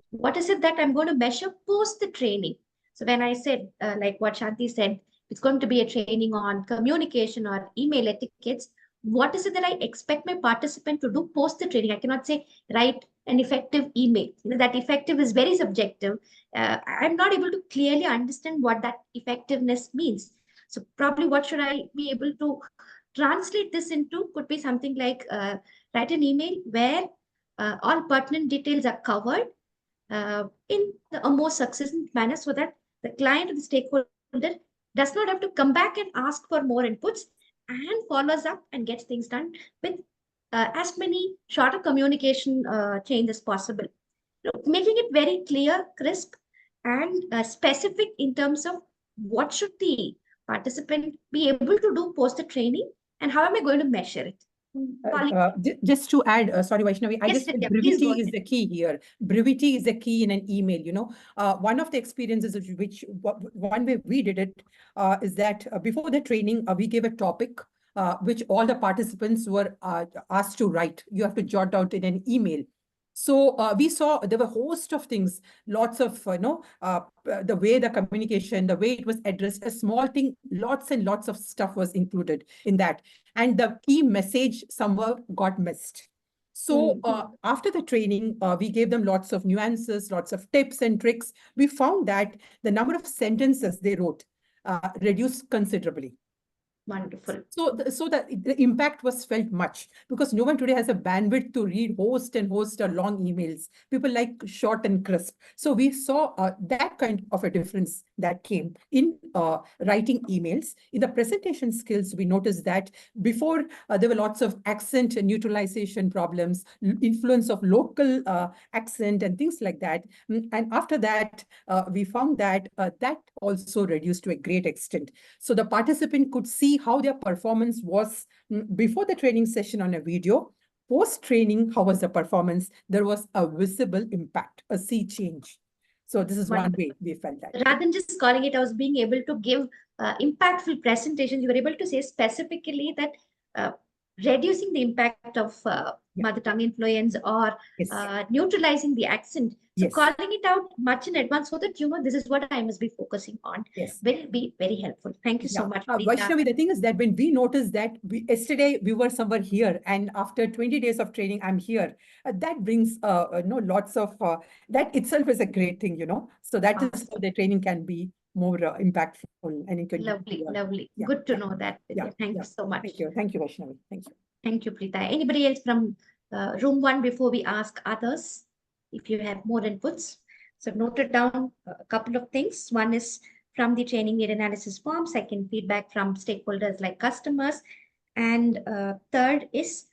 What is it that I'm going to measure post the training? So when I said, like what Shanti said, it's going to be a training on communication or email etiquettes. What is it that I expect my participant to do post the training? I cannot say write an effective email. That effective is very subjective. I'm not able to clearly understand what that effectiveness means. So probably what should I be able to translate this into could be something like write an email where all pertinent details are covered in a more succinct manner so that the client or the stakeholder does not have to come back and ask for more inputs and follows up and gets things done with as many shorter communication chains as possible. Making it very clear, crisp, and specific in terms of what should the participant be able to do post the training and how am I going to measure it? Just to add, sorry, Vaishnavi, I Yes, just Nitya, brevity please is the key here. Brevity is the key in an email. One of the experiences which one way we did it is that before the training, we gave a topic which all the participants were asked to write. You have to jot out in an email. So we saw there were a host of things, lots of, the way the communication, the way it was addressed, a small thing, lots and lots of stuff was included in that. And the key message somewhere got missed. So after the training, we gave them lots of nuances, lots of tips and tricks. We found that the number of sentences they wrote reduced considerably. Wonderful. So the impact was felt much because no one today has a bandwidth to read host and host or long emails. People like short and crisp. So we saw that kind of a difference that came in writing emails. In the presentation skills, we noticed that before there were lots of accent and neutralization problems, influence of local accent and things like that. And after that, we found that that also reduced to a great extent. So the participant could see how their performance was before the training session on a video, post-training, how was the performance? There was a visible impact, a sea change. So this is one way we felt that. Rather than just calling it, I was being able to give impactful presentations. You were able to say specifically that reducing the impact of mother tongue influence or neutralizing the accent. So calling it out much in advance so that, this is what I must be focusing on will be very helpful. Thank you so much. Vaishnavi, the thing is that when we noticed that yesterday we were somewhere here and after 20 days of training, I'm here. That brings lots of, that itself is a great thing, So that is how the training can be more impactful. And it can lovely. Good to know that. Thank you so much. Thank you, Vaishnavi. Thank you. Thank you, Preeta. Anybody else from room 1 before we ask others if you have more inputs? So I've noted down a couple of things. One is from the training need analysis form. Second, feedback from stakeholders like customers. And third is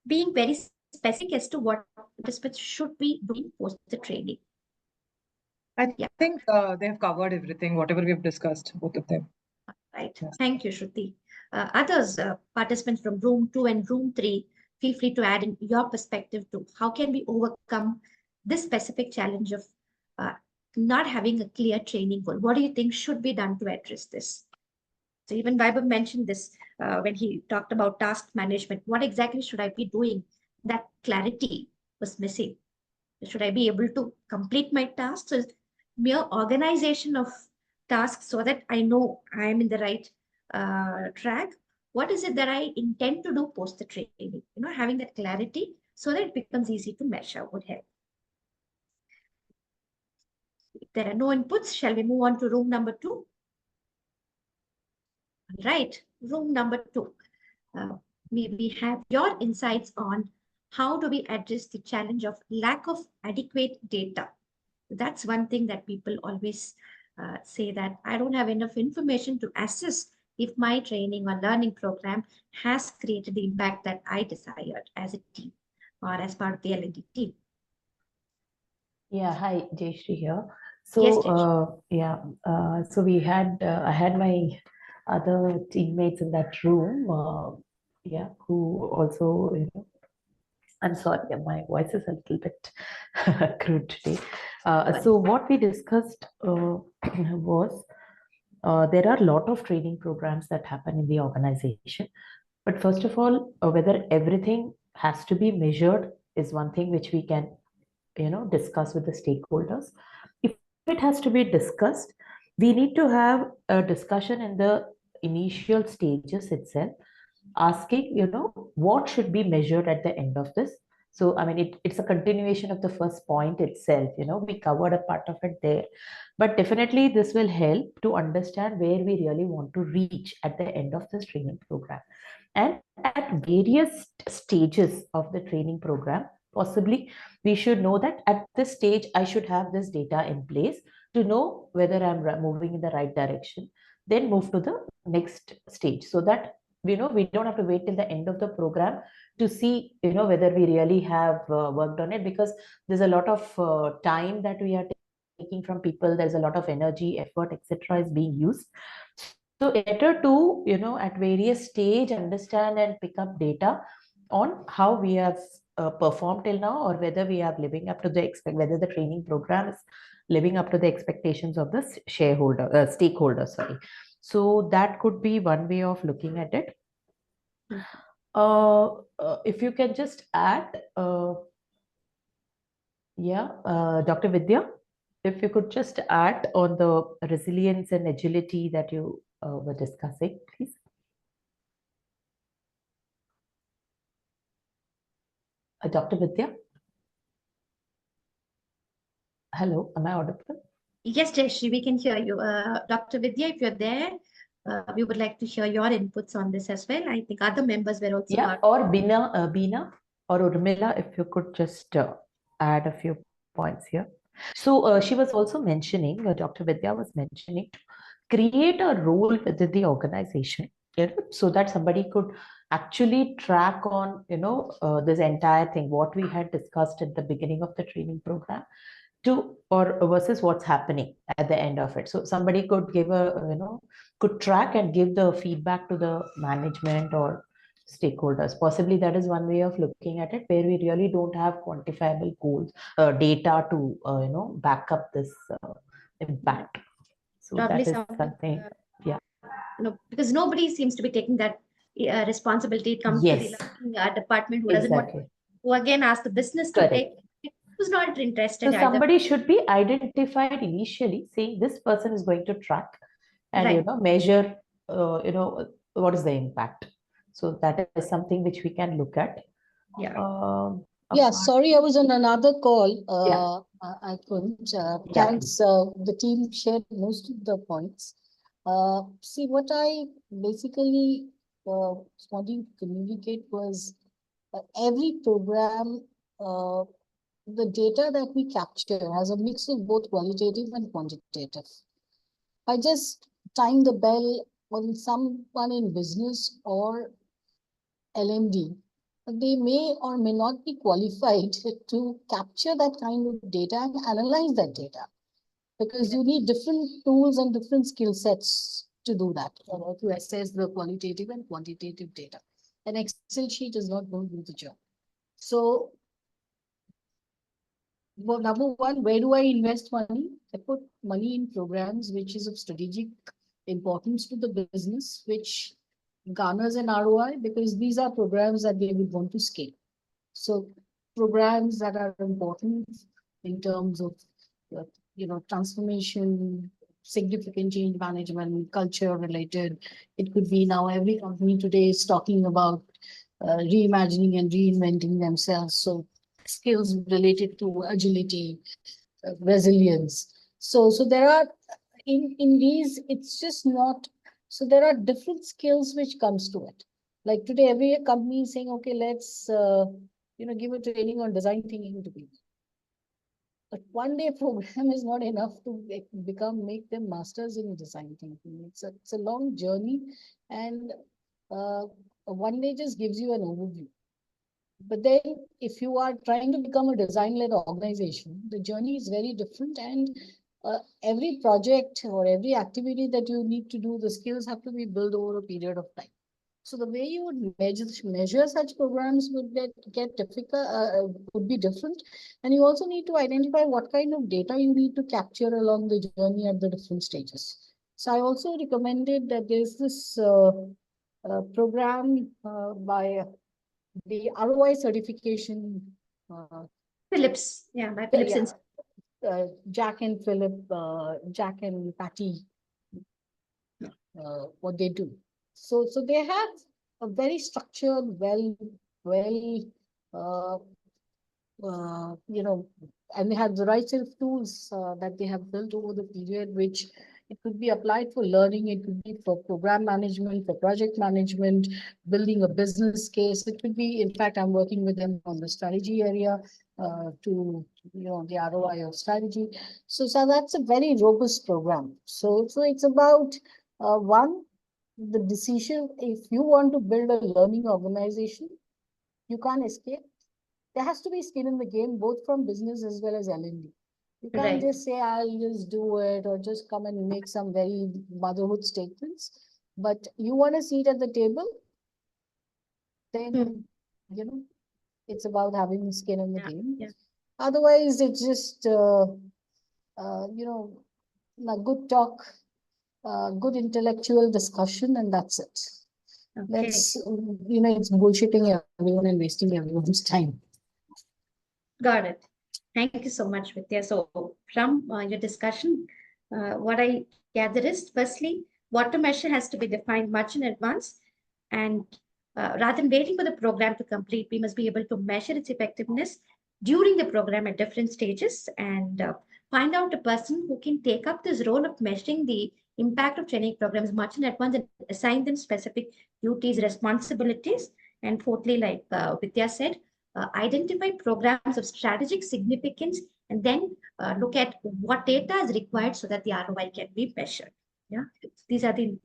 being very specific as to what participants should be doing post the training. I think they have covered everything, whatever we've discussed, both of them. Right. Thank you, Shruti. Others, participants from room 2 and room 3, feel free to add in your perspective to how can we overcome this specific challenge of not having a clear training goal. What do you think should be done to address this? So even Vaibhav mentioned this when he talked about task management. What exactly should I be doing? That clarity was missing. Should I be able to complete my tasks? So mere organization of tasks so that I know I am in the right track. What is it that I intend to do post the training? Having that clarity so that it becomes easy to measure would help. If there are no inputs, shall we move on to room number 2? Right, room number 2. We have your insights on how do we address the challenge of lack of adequate data. That's one thing that people always say that I don't have enough information to assess if my training or learning program has created the impact that I desired as a team or as part of the L&D team. Yeah, hi, Jayashree here. So, so we had, I had my other teammates in that room, who also, I'm sorry, my voice is a little bit crude today. So what we discussed was there are a lot of training programs that happen in the organization. But first of all, whether everything has to be measured is one thing which we can, discuss with the stakeholders. If it has to be discussed, we need to have a discussion in the initial stages itself, asking, what should be measured at the end of this. So, I mean, it's a continuation of the first point itself, we covered a part of it there. But definitely this will help to understand where we really want to reach at the end of this training program. And at various stages of the training program, possibly we should know that at this stage, I should have this data in place to know whether I'm moving in the right direction, then move to the next stage so that, we don't have to wait till the end of the program to see, whether we really have worked on it, because there's a lot of time that we are taking from people. There's a lot of energy, effort, etc. is being used. So better to, at various stage, understand and pick up data on how we have performed till now, or whether we are living up to whether the training program is living up to the expectations of the stakeholder, sorry. So that could be one way of looking at it. If you can just add, Dr. Vidya, if you could just add on the resilience and agility that you were discussing, please. Dr. Vidya? Hello, am I audible? Yes, Jayashree, we can hear you. Dr. Vidya, if you're there, we would like to hear your inputs on this as well. I think other members were also. Yeah, or Bina or Urmila, if you could just add a few points here. So she was also mentioning, Dr. Vidya was mentioning, to create a role within the organization, so that somebody could actually track on, this entire thing, what we had discussed at the beginning of the training program, or versus what's happening at the end of it. So somebody could give could track and give the feedback to the management or stakeholders. Possibly that is one way of looking at it, where we really don't have quantifiable goals, data to back up this impact. So Probably that is something, something, yeah. Because nobody seems to be taking that responsibility. It comes to the Yes, learning department who doesn't want, exactly. who again ask the business to Correct. take, who's not interested So either. somebody should be identified initially, saying this person is going to track and Right. measure what is the impact. So that is something which we can look at. Yeah. Yeah, apart- sorry, I was on another call. Yeah. I couldn't. Yeah. Thanks. The team shared most of the points. See, what I basically wanting to communicate was every program, the data that we capture has a mix of both qualitative and quantitative. I just time the bell on someone in business or L&D. They may or may not be qualified to capture that kind of data and analyze that data, because you need different tools and different skill sets to do that, to assess the qualitative and quantitative data. An Excel sheet is not going to do the job. So, well, number one, where do I invest money? I put money in programs which is of strategic importance to the business, which garners an ROI, because these are programs that they would want to scale. So programs that are important in terms of, transformation, significant change management, culture related. It could be now every company today is talking about reimagining and reinventing themselves. So skills related to agility, resilience. So there are in these, it's just not. So there are different skills which comes to it. Like today, every company is saying, okay, let's give a training on design thinking to people. But one day program is not enough to make them masters in design thinking. It's a long journey, and one day just gives you an overview. But then if you are trying to become a design-led organization, the journey is very different, and every project or every activity that you need to do, the skills have to be built over a period of time. So the way you would measure such programs would get difficult, would be different. And you also need to identify what kind of data you need to capture along the journey at the different stages. So I also recommended that there's this program by the ROI certification. Phillips, yeah, by Phillips. Jack and Philip, Jack and Patty, what they do. So they have a very structured, and they have the right set of tools that they have built over the period, which it could be applied for learning, it could be for program management, for project management, building a business case. It could be, in fact, I'm working with them on the strategy area to, the ROI of strategy. So that's a very robust program. So it's about one, the decision. If you want to build a learning organization, you can't escape. There has to be skin in the game, both from business as well as L&D. You can't just say, I'll just do it, or just come and make some very motherhood statements. But you want a seat at the table, then, it's about having skin in the game. Yeah. Otherwise, it's just, a good talk, good intellectual discussion, and that's it. Okay. It's bullshitting everyone and wasting everyone's time. Got it. Thank you so much, Vidya. So from your discussion, what I gather is, firstly, what to measure has to be defined much in advance. And rather than waiting for the program to complete, we must be able to measure its effectiveness during the program at different stages, and find out a person who can take up this role of measuring the impact of training programs much in advance and assign them specific duties, responsibilities. And fourthly, like Vidya said, identify programs of strategic significance, and then look at what data is required so that the ROI can be measured. Yeah, these are the.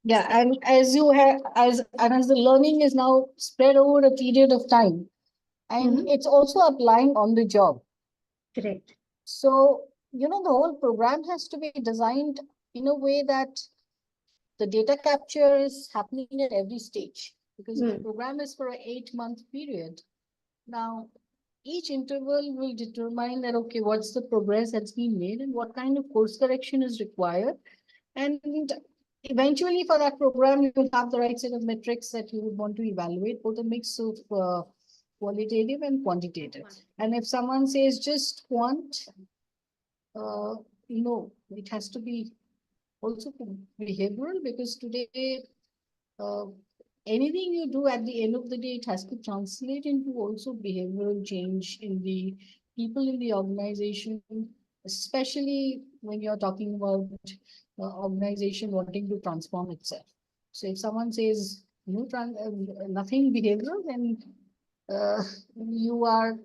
Yeah, and as the learning is now spread over a period of time, and it's also applying on the job. Correct. So, the whole program has to be designed in a way that the data capture is happening at every stage. because if the program is for an 8-month period, now each interval will determine that, okay, what's the progress that's been made and what kind of course correction is required. And eventually for that program, you will have the right set of metrics that you would want to evaluate, both a mix of qualitative and quantitative. And if someone says just quant, it has to be also behavioral, because today, anything you do at the end of the day, it has to translate into also behavioral change in the people in the organization, especially when you're talking about organization wanting to transform itself. So if someone says nothing behavioral, then you are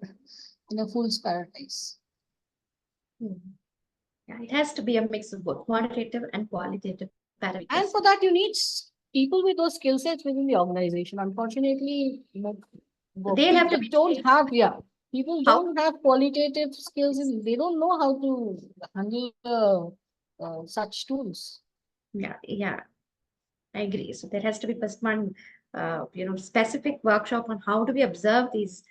in a fool's paradise. Yeah, it has to be a mix of both quantitative and qualitative parameters. And for that, you need people with those skill sets within the organization. Unfortunately, they'll have to be people don't have qualitative skills, and they don't know how to handle such tools. Yeah, I agree. So there has to be first one, specific workshop on how do we observe these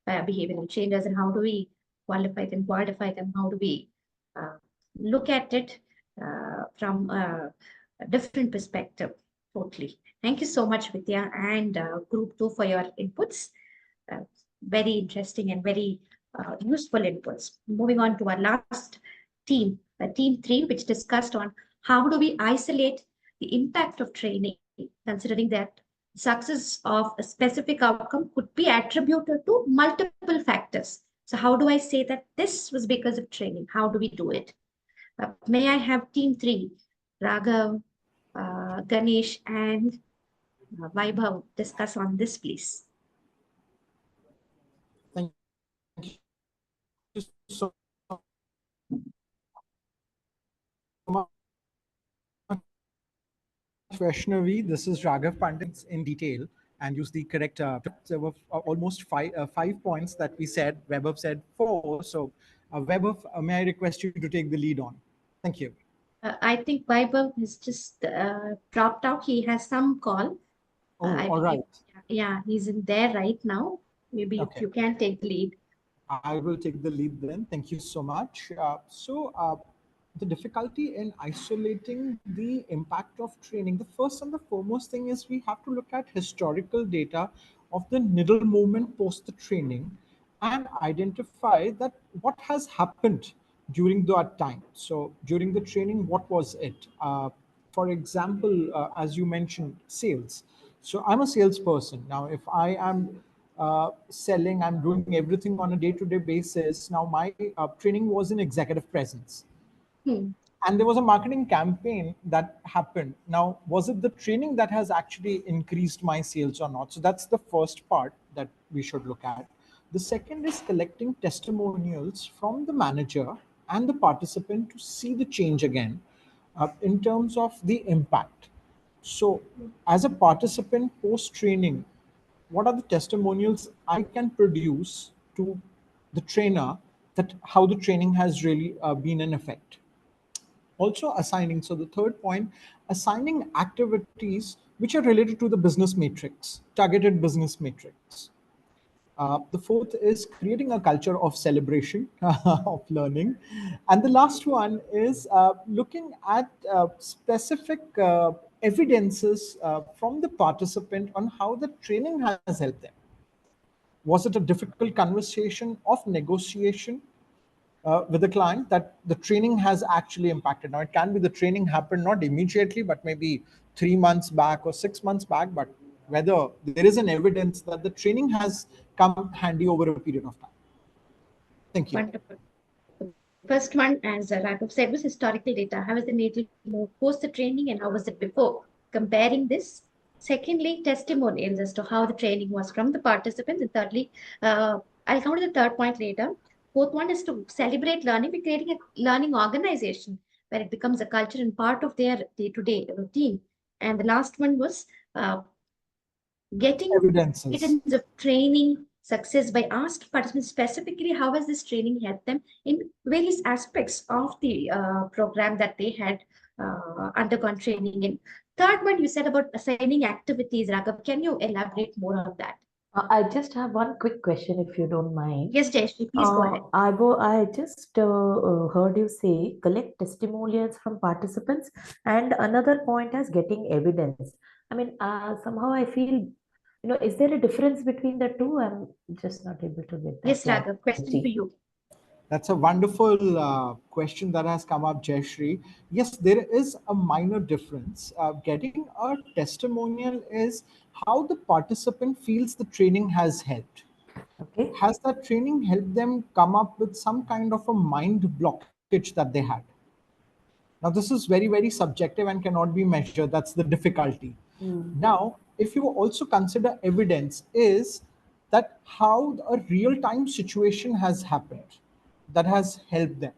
behavioral changes and how do we qualify them, quantify them, how do we look at it from a different perspective. Totally. Thank you so much, Vidya and Group 2 for your inputs. Very interesting and very useful inputs. Moving on to our last team, Team 3, which discussed on how do we isolate the impact of training, considering that success of a specific outcome could be attributed to multiple factors. So how do I say that this was because of training? How do we do it? May I have Team 3, Raghav, Ganesh, and Vaibhav discuss on this, please. Thank you so much, Vaishnavi. This is Raghav Pandit in detail and use the correct. There were almost five points that we said. Vaibhav said 4. So, Vaibhav, may I request you to take the lead on? Thank you. I think Vaibhav has just dropped out. He has some call. All right. Yeah, he's in there right now. Maybe if you can take the lead. I will take the lead then. Thank you so much. The difficulty in isolating the impact of training, the first and the foremost thing is we have to look at historical data of the middle movement post the training and identify that what has happened during that time. So during the training, what was it? For example, as you mentioned, sales. So I'm a salesperson. Now, if I am selling, I'm doing everything on a day-to-day basis. Now, my training was in executive presence. And there was a marketing campaign that happened. Now, was it the training that has actually increased my sales or not? So that's the first part that we should look at. The second is collecting testimonials from the manager and the participant to see the change again in terms of the impact. So as a participant post-training, what are the testimonials I can produce to the trainer that how the training has really been an effect? Also assigning, so the third point, assigning activities which are related to the business matrix, targeted business matrix. The fourth is creating a culture of celebration of learning. And the last one is looking at specific evidences from the participant on how the training has helped them. Was it a difficult conversation of negotiation with the client that the training has actually impacted? Now, it can be the training happened not immediately, but maybe 3 months back or 6 months back, but whether there is an evidence that the training has come handy over a period of time. Thank you. Wonderful. First one, as Raghav said, was historical data. How was the needle move post the training and how was it before? Comparing this. Secondly, testimonials as to how the training was from the participants. And thirdly, I'll come to the third point later. Fourth one is to celebrate learning by creating a learning organization where it becomes a culture and part of their day-to-day routine. And the last one was getting evidence of training success by asking participants specifically how has this training helped them in various aspects of the program that they had undergone training in. Third one, you said about assigning activities, Raghav. Can you elaborate more on that? I just have one quick question, if you don't mind. Yes, Jayashree, please go ahead. I just heard you say collect testimonials from participants, and another point is getting evidence. I mean, somehow I feel, is there a difference between the two? I'm just not able to get that. Yes, Raghav, question for you. That's a wonderful question that has come up, Jayashree. Yes, there is a minor difference. Getting a testimonial is how the participant feels the training has helped. Okay. Has that training helped them come up with some kind of a mind blockage that they had? Now, this is very, very subjective and cannot be measured. That's the difficulty. Now, if you also consider evidence, is that how a real-time situation has happened that has helped them.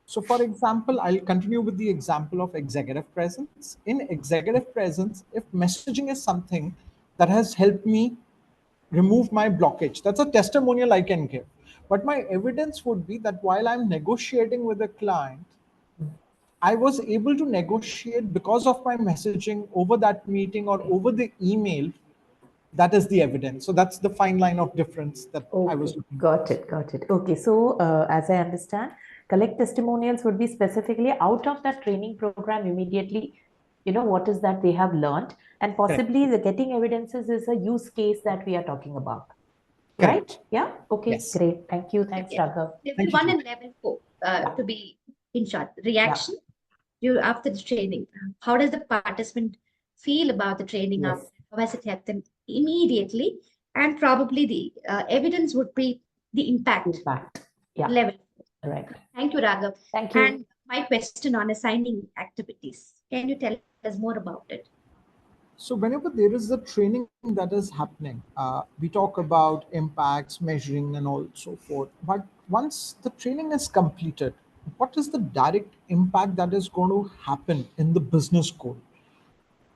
So, for example, I'll continue with the example of executive presence. In executive presence, if messaging is something that has helped me remove my blockage, that's a testimonial I can give. But my evidence would be that while I'm negotiating with a client, I was able to negotiate because of my messaging over that meeting or over the email. That is the evidence. So that's the fine line of difference that I was looking Got it. Okay, so as I understand, collect testimonials would be specifically out of that training program immediately, what is that they have learned, and possibly the getting evidences is a use case that we are talking about. Correct. Right? Yeah. Okay. Yes. Great. Thank you. Thanks, Raghav. Level 1 and level 4, to be in short, reaction. You after the training, how does the participant feel about the training? How has it helped them immediately? And probably the evidence would be the impact. Level. Right. Thank you, Raghav. Thank you. And my question on assigning activities. Can you tell us more about it? So whenever there is a training that is happening, we talk about impacts, measuring, and all so forth. But once the training is completed, what is the direct impact that is going to happen in the business goal?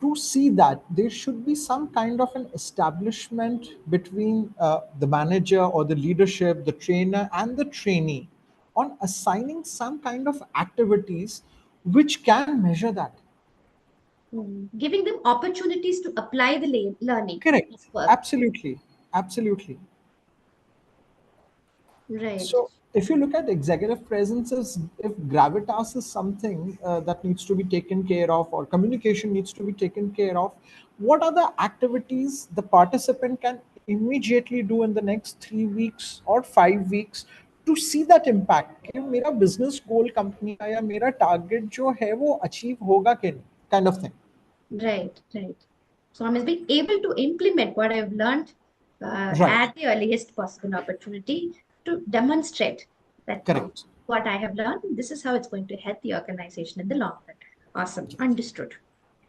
To see that, there should be some kind of an establishment between the manager or the leadership, the trainer, and the trainee on assigning some kind of activities which can measure that. Giving them opportunities to apply the learning. Correct. Absolutely. Right. So if you look at executive presences, if gravitas is something that needs to be taken care of, or communication needs to be taken care of, what are the activities the participant can immediately do in the next 3 weeks or 5 weeks to see that impact? कि मेरा business goal company का या मेरा target जो है वो achieve होगा कि नहीं, kind of thing. Right. So I must be able to implement what I've learned at the earliest possible opportunity to demonstrate that what I have learned, this is how it's going to help the organization in the long run. Awesome. Understood.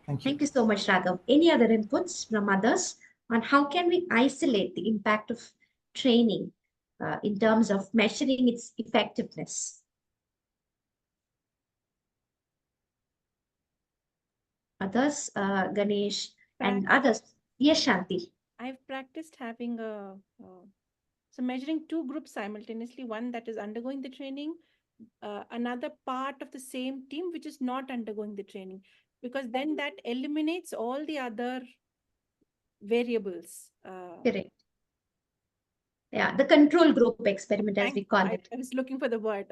Thank you so much, Raghav. Any other inputs from others on how can we isolate the impact of training in terms of measuring its effectiveness? Others, Ganesh and others. Yes, Shanti. I've practiced having so measuring two groups simultaneously, one that is undergoing the training, another part of the same team which is not undergoing the training, because then that eliminates all the other variables. Correct. Yeah, the control group experiment, as we call it. I was looking for the word.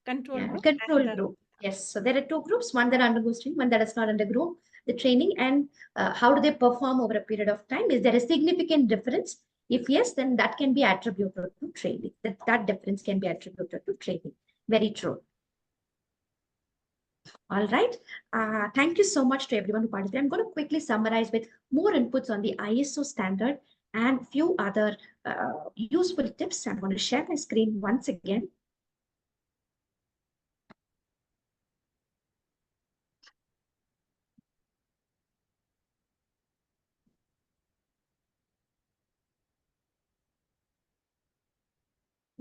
Control group. Control group. Yes. So there are two groups, one that undergoes training, one that does not undergo the training. And how do they perform over a period of time? Is there a significant difference? If yes, then that can be attributed to training. That difference can be attributed to training. Very true. All right. Thank you so much to everyone who participated. I'm going to quickly summarize with more inputs on the ISO standard and few other useful tips. I'm going to share my screen once again.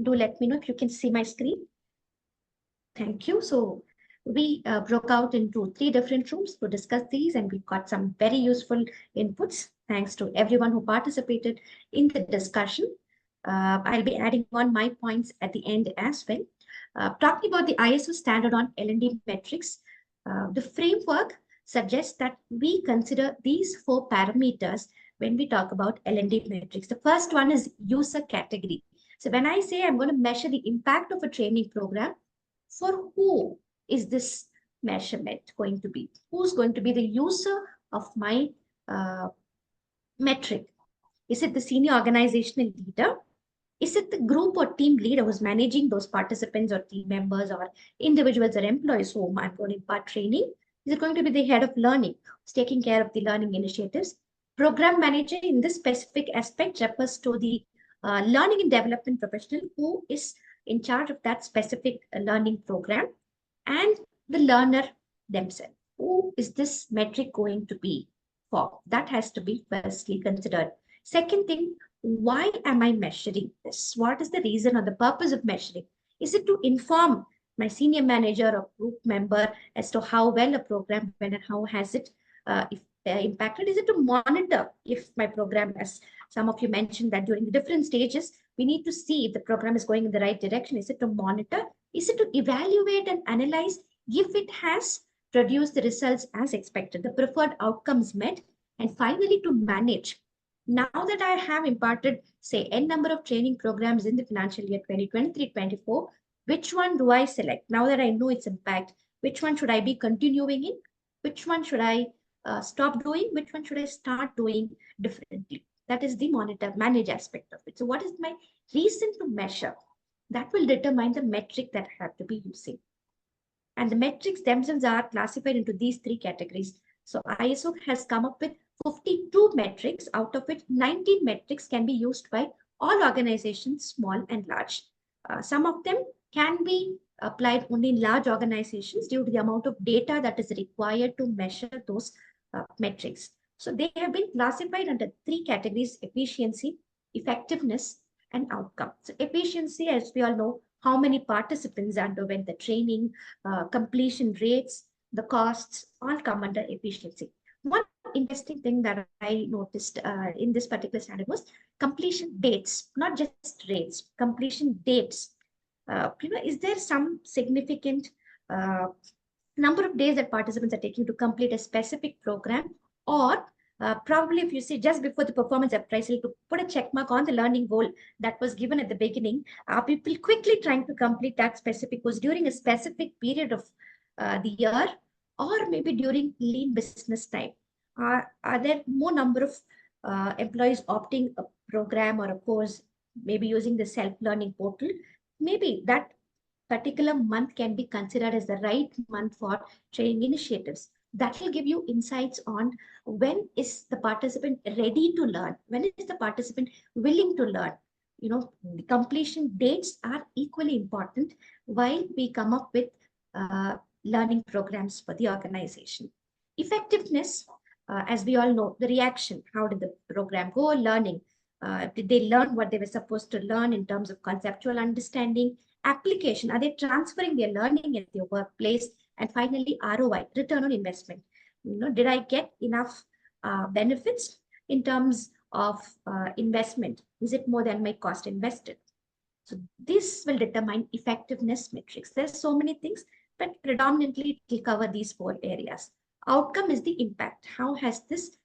Do let me know if you can see my screen. Thank you. So we broke out into 3 different rooms to discuss these, and we got some very useful inputs. Thanks to everyone who participated in the discussion. I'll be adding on my points at the end as well. Talking about the ISO standard on L&D metrics, The framework suggests that we consider these 4 parameters when we talk about L&D metrics. The first one is user category. So when I say I'm going to measure the impact of a training program, for who is this measurement going to be? Who's going to be the user of my metric? Is it the senior organizational leader? Is it the group or team leader who's managing those participants or team members or individuals or employees whom I'm going to impart training? Is it going to be the head of learning who's taking care of the learning initiatives? Program manager in this specific aspect refers to the learning and development professional who is in charge of that specific learning program, and the learner themselves. Who is this metric going to be for? That has to be firstly considered. Second thing, why am I measuring this? What is the reason or the purpose of measuring? Is it to inform my senior manager or group member as to how well a program went and how has it impacted? Is it to monitor if my program, as some of you mentioned that during the different stages, we need to see if the program is going in the right direction. Is it to monitor? Is it to evaluate and analyze if it has produced the results as expected, the preferred outcomes met? And finally, to manage. Now that I have imparted, say, n number of training programs in the financial year 2023-24, which one do I select? Now that I know its impact, which one should I be continuing in? Which one should I stop doing? Which one should I start doing differently? That is the manage aspect of it. So what is my reason to measure? That will determine the metric that I have to be using. And the metrics themselves are classified into these 3 categories. So ISO has come up with 52 metrics, out of which 19 metrics can be used by all organizations, small and large. Some of them can be applied only in large organizations due to the amount of data that is required to measure those metrics. So they have been classified under 3 categories: efficiency, effectiveness, and outcome. So efficiency, as we all know, how many participants underwent the training, completion rates, the costs, all come under efficiency. One interesting thing that I noticed in this particular standard was completion dates, not just rates, completion dates. Is there some significant number of days that participants are taking to complete a specific program? Or probably if you see just before the performance appraisal, to put a check mark on the learning goal that was given at the beginning, people quickly trying to complete that specific course during a specific period of the year, or maybe during lean business time. Are there more number of employees opting a program or a course, maybe using the self-learning portal? Maybe that particular month can be considered as the right month for training initiatives. That will give you insights on when is the participant ready to learn, when is the participant willing to learn. The completion dates are equally important while we come up with learning programs for the organization. Effectiveness, as we all know, the reaction, how did the program go? Learning, did they learn what they were supposed to learn in terms of conceptual understanding? Application, are they transferring their learning at their workplace? And finally, ROI, return on investment. Did I get enough benefits in terms of investment? Is it more than my cost invested? So this will determine effectiveness metrics. There's so many things, but predominantly it will cover these 4 areas. Outcome is the impact. How has this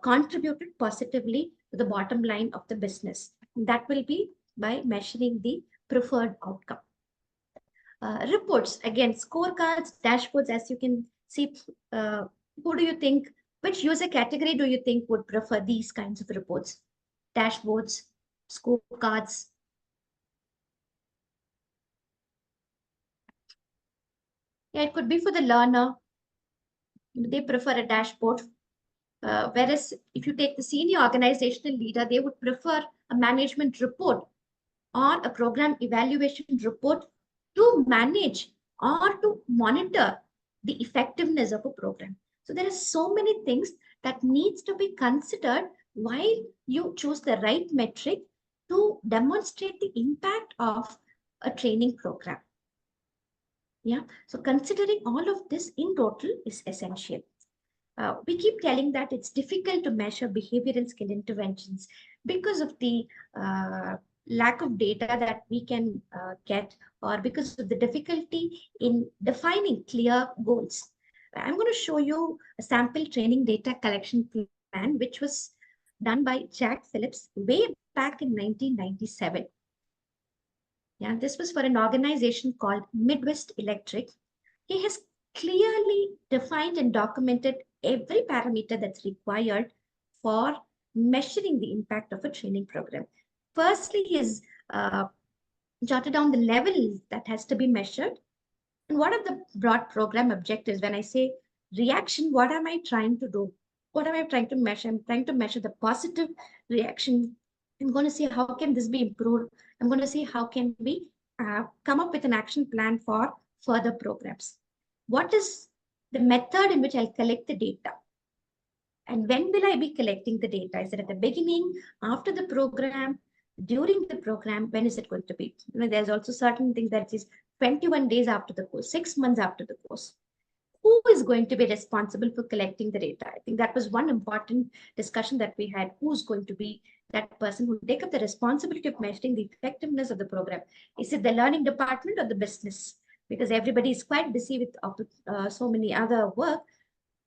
contributed positively to the bottom line of the business? That will be by measuring the preferred outcome. Reports, again, scorecards, dashboards, as you can see, who do you think, which user category do you think would prefer these kinds of reports? Dashboards, scorecards. Yeah, it could be for the learner. They prefer a dashboard. Whereas if you take the senior organizational leader, they would prefer a management report or a program evaluation report to manage or to monitor the effectiveness of a program. So there are so many things that needs to be considered while you choose the right metric to demonstrate the impact of a training program. Yeah, so considering all of this in total is essential. We keep telling that it's difficult to measure behavioral skill interventions because of the lack of data that we can get, or because of the difficulty in defining clear goals. I'm going to show you a sample training data collection plan, which was done by Jack Phillips way back in 1997. Yeah, this was for an organization called Midwest Electric. He has clearly defined and documented every parameter that's required for measuring the impact of a training program. Firstly, he has jotted down the levels that has to be measured. And what are the broad program objectives? When I say reaction, what am I trying to do? What am I trying to measure? I'm trying to measure the positive reaction. I'm going to see how can this be improved. I'm going to see how can we come up with an action plan for further programs. What is the method in which I'll collect the data? And when will I be collecting the data? Is it at the beginning, after the program, during the program? When is it going to be? There's also certain things that is 21 days after the course, 6 months after the course. Who is going to be responsible for collecting the data? I think that was one important discussion that we had. Who's going to be that person who will take up the responsibility of measuring the effectiveness of the program? Is it the learning department or the business? Because everybody is quite busy with so many other work.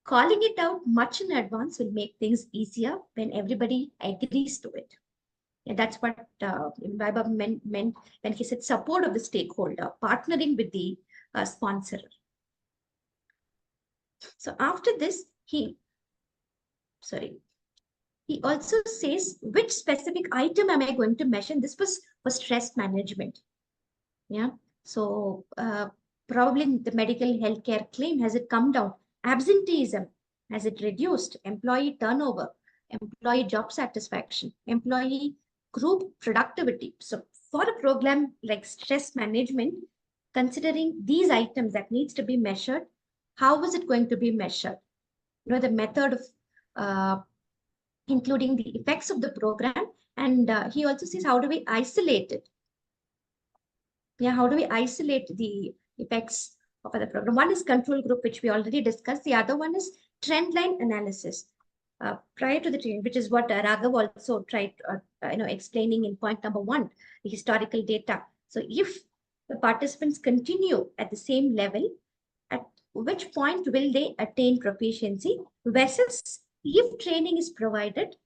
Calling it out much in advance will make things easier when everybody agrees to it. And that's what Vaibhav meant when he said support of the stakeholder, partnering with the sponsor. So after this, he also says which specific item am I going to measure. This was for stress management. Yeah. So probably the medical healthcare claim, has it come down? Absenteeism, has it reduced? Employee turnover, employee job satisfaction, employee group productivity. So for a program like stress management, considering these items that needs to be measured, how is it going to be measured? The method of including the effects of the program. And he also says, how do we isolate it? Yeah, how do we isolate the effects of the program? One is control group, which we already discussed. The other one is trend line analysis. Prior to the training, which is what Raghav also tried explaining in point number 1, the historical data. So if the participants continue at the same level, at which point will they attain proficiency, versus if training is provided,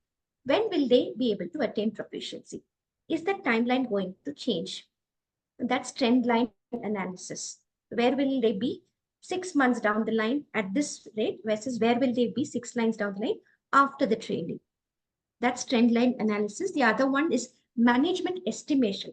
when will they be able to attain proficiency? Is that timeline going to change? That's trend line analysis. Where will they be 6 months down the line at this rate versus where will they be 6 lines down the line after the training? That's trend line analysis. The other one is management estimation.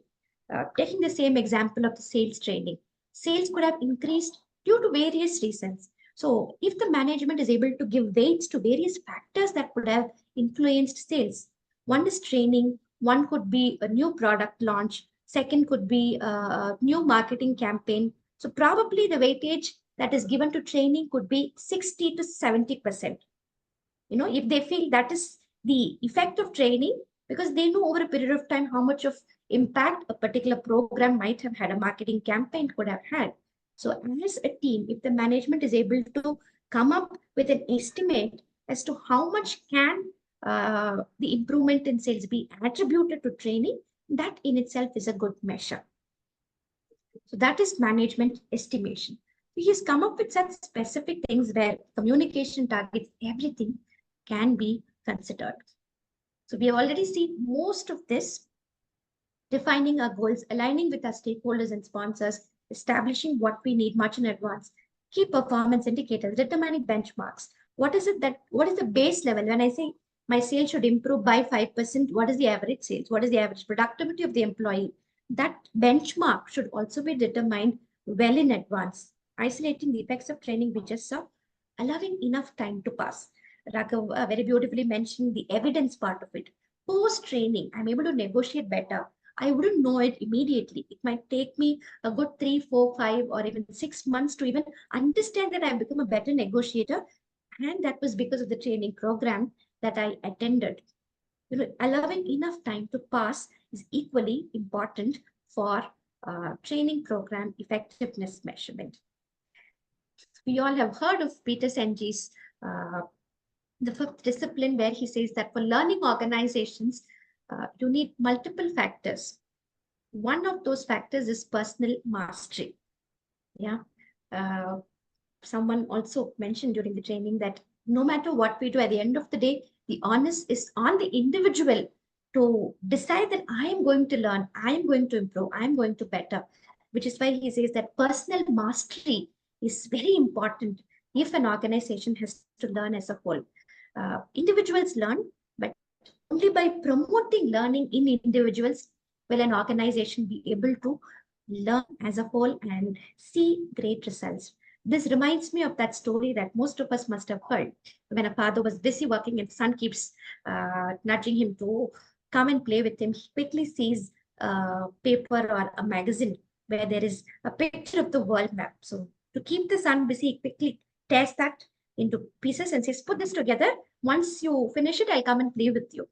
Taking the same example of the sales training. Sales could have increased due to various reasons. So if the management is able to give weights to various factors that could have influenced sales, one is training, one could be a new product launch, second could be a new marketing campaign. So probably the weightage that is given to training could be 60 to 70%. If they feel that is the effect of training, because they know over a period of time how much of impact a particular program might have had, a marketing campaign could have had. So as a team, if the management is able to come up with an estimate as to how much can the improvement in sales be attributed to training, that in itself is a good measure. So that is management estimation. He has come up with such specific things where communication targets, everything can be considered. So we have already seen most of this, defining our goals, aligning with our stakeholders and sponsors, establishing what we need much in advance, key performance indicators, determining benchmarks. What is the base level? When I say my sales should improve by 5%, what is the average sales? What is the average productivity of the employee? That benchmark should also be determined well in advance. Isolating the effects of training we just saw, allowing enough time to pass. Raghav very beautifully mentioned the evidence part of it. Post-training, I'm able to negotiate better. I wouldn't know it immediately. It might take me a good 3, 4, 5, or even 6 months to even understand that I've become a better negotiator. And that was because of the training program that I attended. Allowing enough time to pass is equally important for training program effectiveness measurement. We all have heard of Peter Senji's the 5th discipline, where he says that for learning organizations, you need multiple factors. One of those factors is personal mastery. Yeah. someone also mentioned during the training that no matter what we do, at the end of the day, the onus is on the individual to decide that I am going to learn, I am going to improve, I am going to better, which is why he says that personal mastery is very important if an organization has to learn as a whole. Individuals learn, but only by promoting learning in individuals will an organization be able to learn as a whole and see great results. This reminds me of that story that most of us must have heard when a father was busy working and son keeps nudging him to come and play with him. He quickly sees a paper or a magazine where there is a picture of the world map. So to keep the son busy, he quickly tears that into pieces and says, put this together. Once you finish it, I'll come and play with you.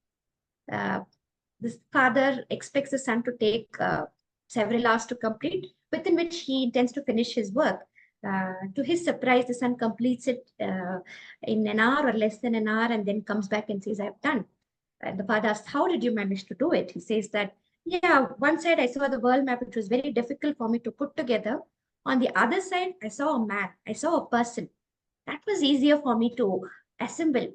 This father expects the son to take several hours to complete, within which he intends to finish his work. To his surprise, the son completes it in an hour or less than an hour and then comes back and says, I've done. And the father asks, how did you manage to do it? He says that, yeah, one side I saw the world map, which was very difficult for me to put together. On the other side, I saw a man, I saw a person. That was easier for me to assemble.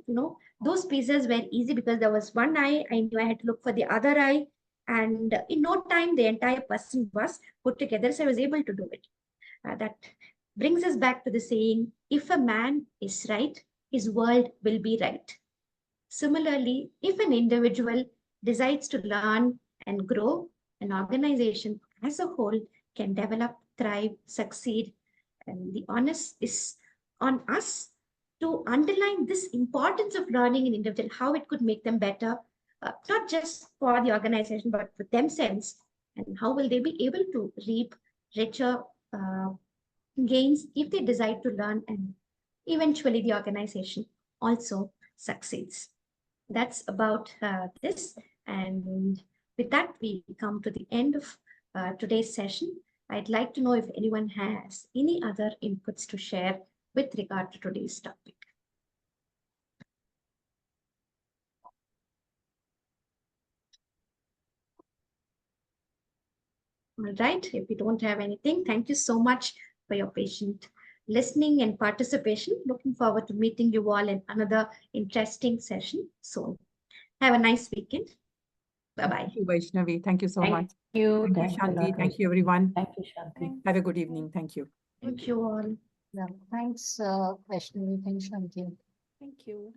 Those pieces were easy because there was one eye. I knew I had to look for the other eye. And in no time, the entire person was put together. So I was able to do it. That brings us back to the saying, if a man is right, his world will be right. Similarly, if an individual decides to learn and grow, an organization as a whole can develop, thrive, succeed. And the onus is on us to underline this importance of learning in individual, how it could make them better, not just for the organization, but for themselves. And how will they be able to reap richer gains if they decide to learn, and eventually the organization also succeeds. That's about this. And with that, we come to the end of today's session. I'd like to know if anyone has any other inputs to share with regard to today's topic. All right, if you don't have anything, thank you so much for your patient listening and participation. Looking forward to meeting you all in another interesting session soon. Have a nice weekend. Bye-bye. Thank you, Vaishnavi. Thank you so much. Thank you. Thank you, Thanks a Shanti. lot, Thank you, everyone. Thank you, Shanti. Have a good evening. Thank you. Thank you all. Yeah, thanks, Vaishnavi. Thanks, Shanti. Thank you.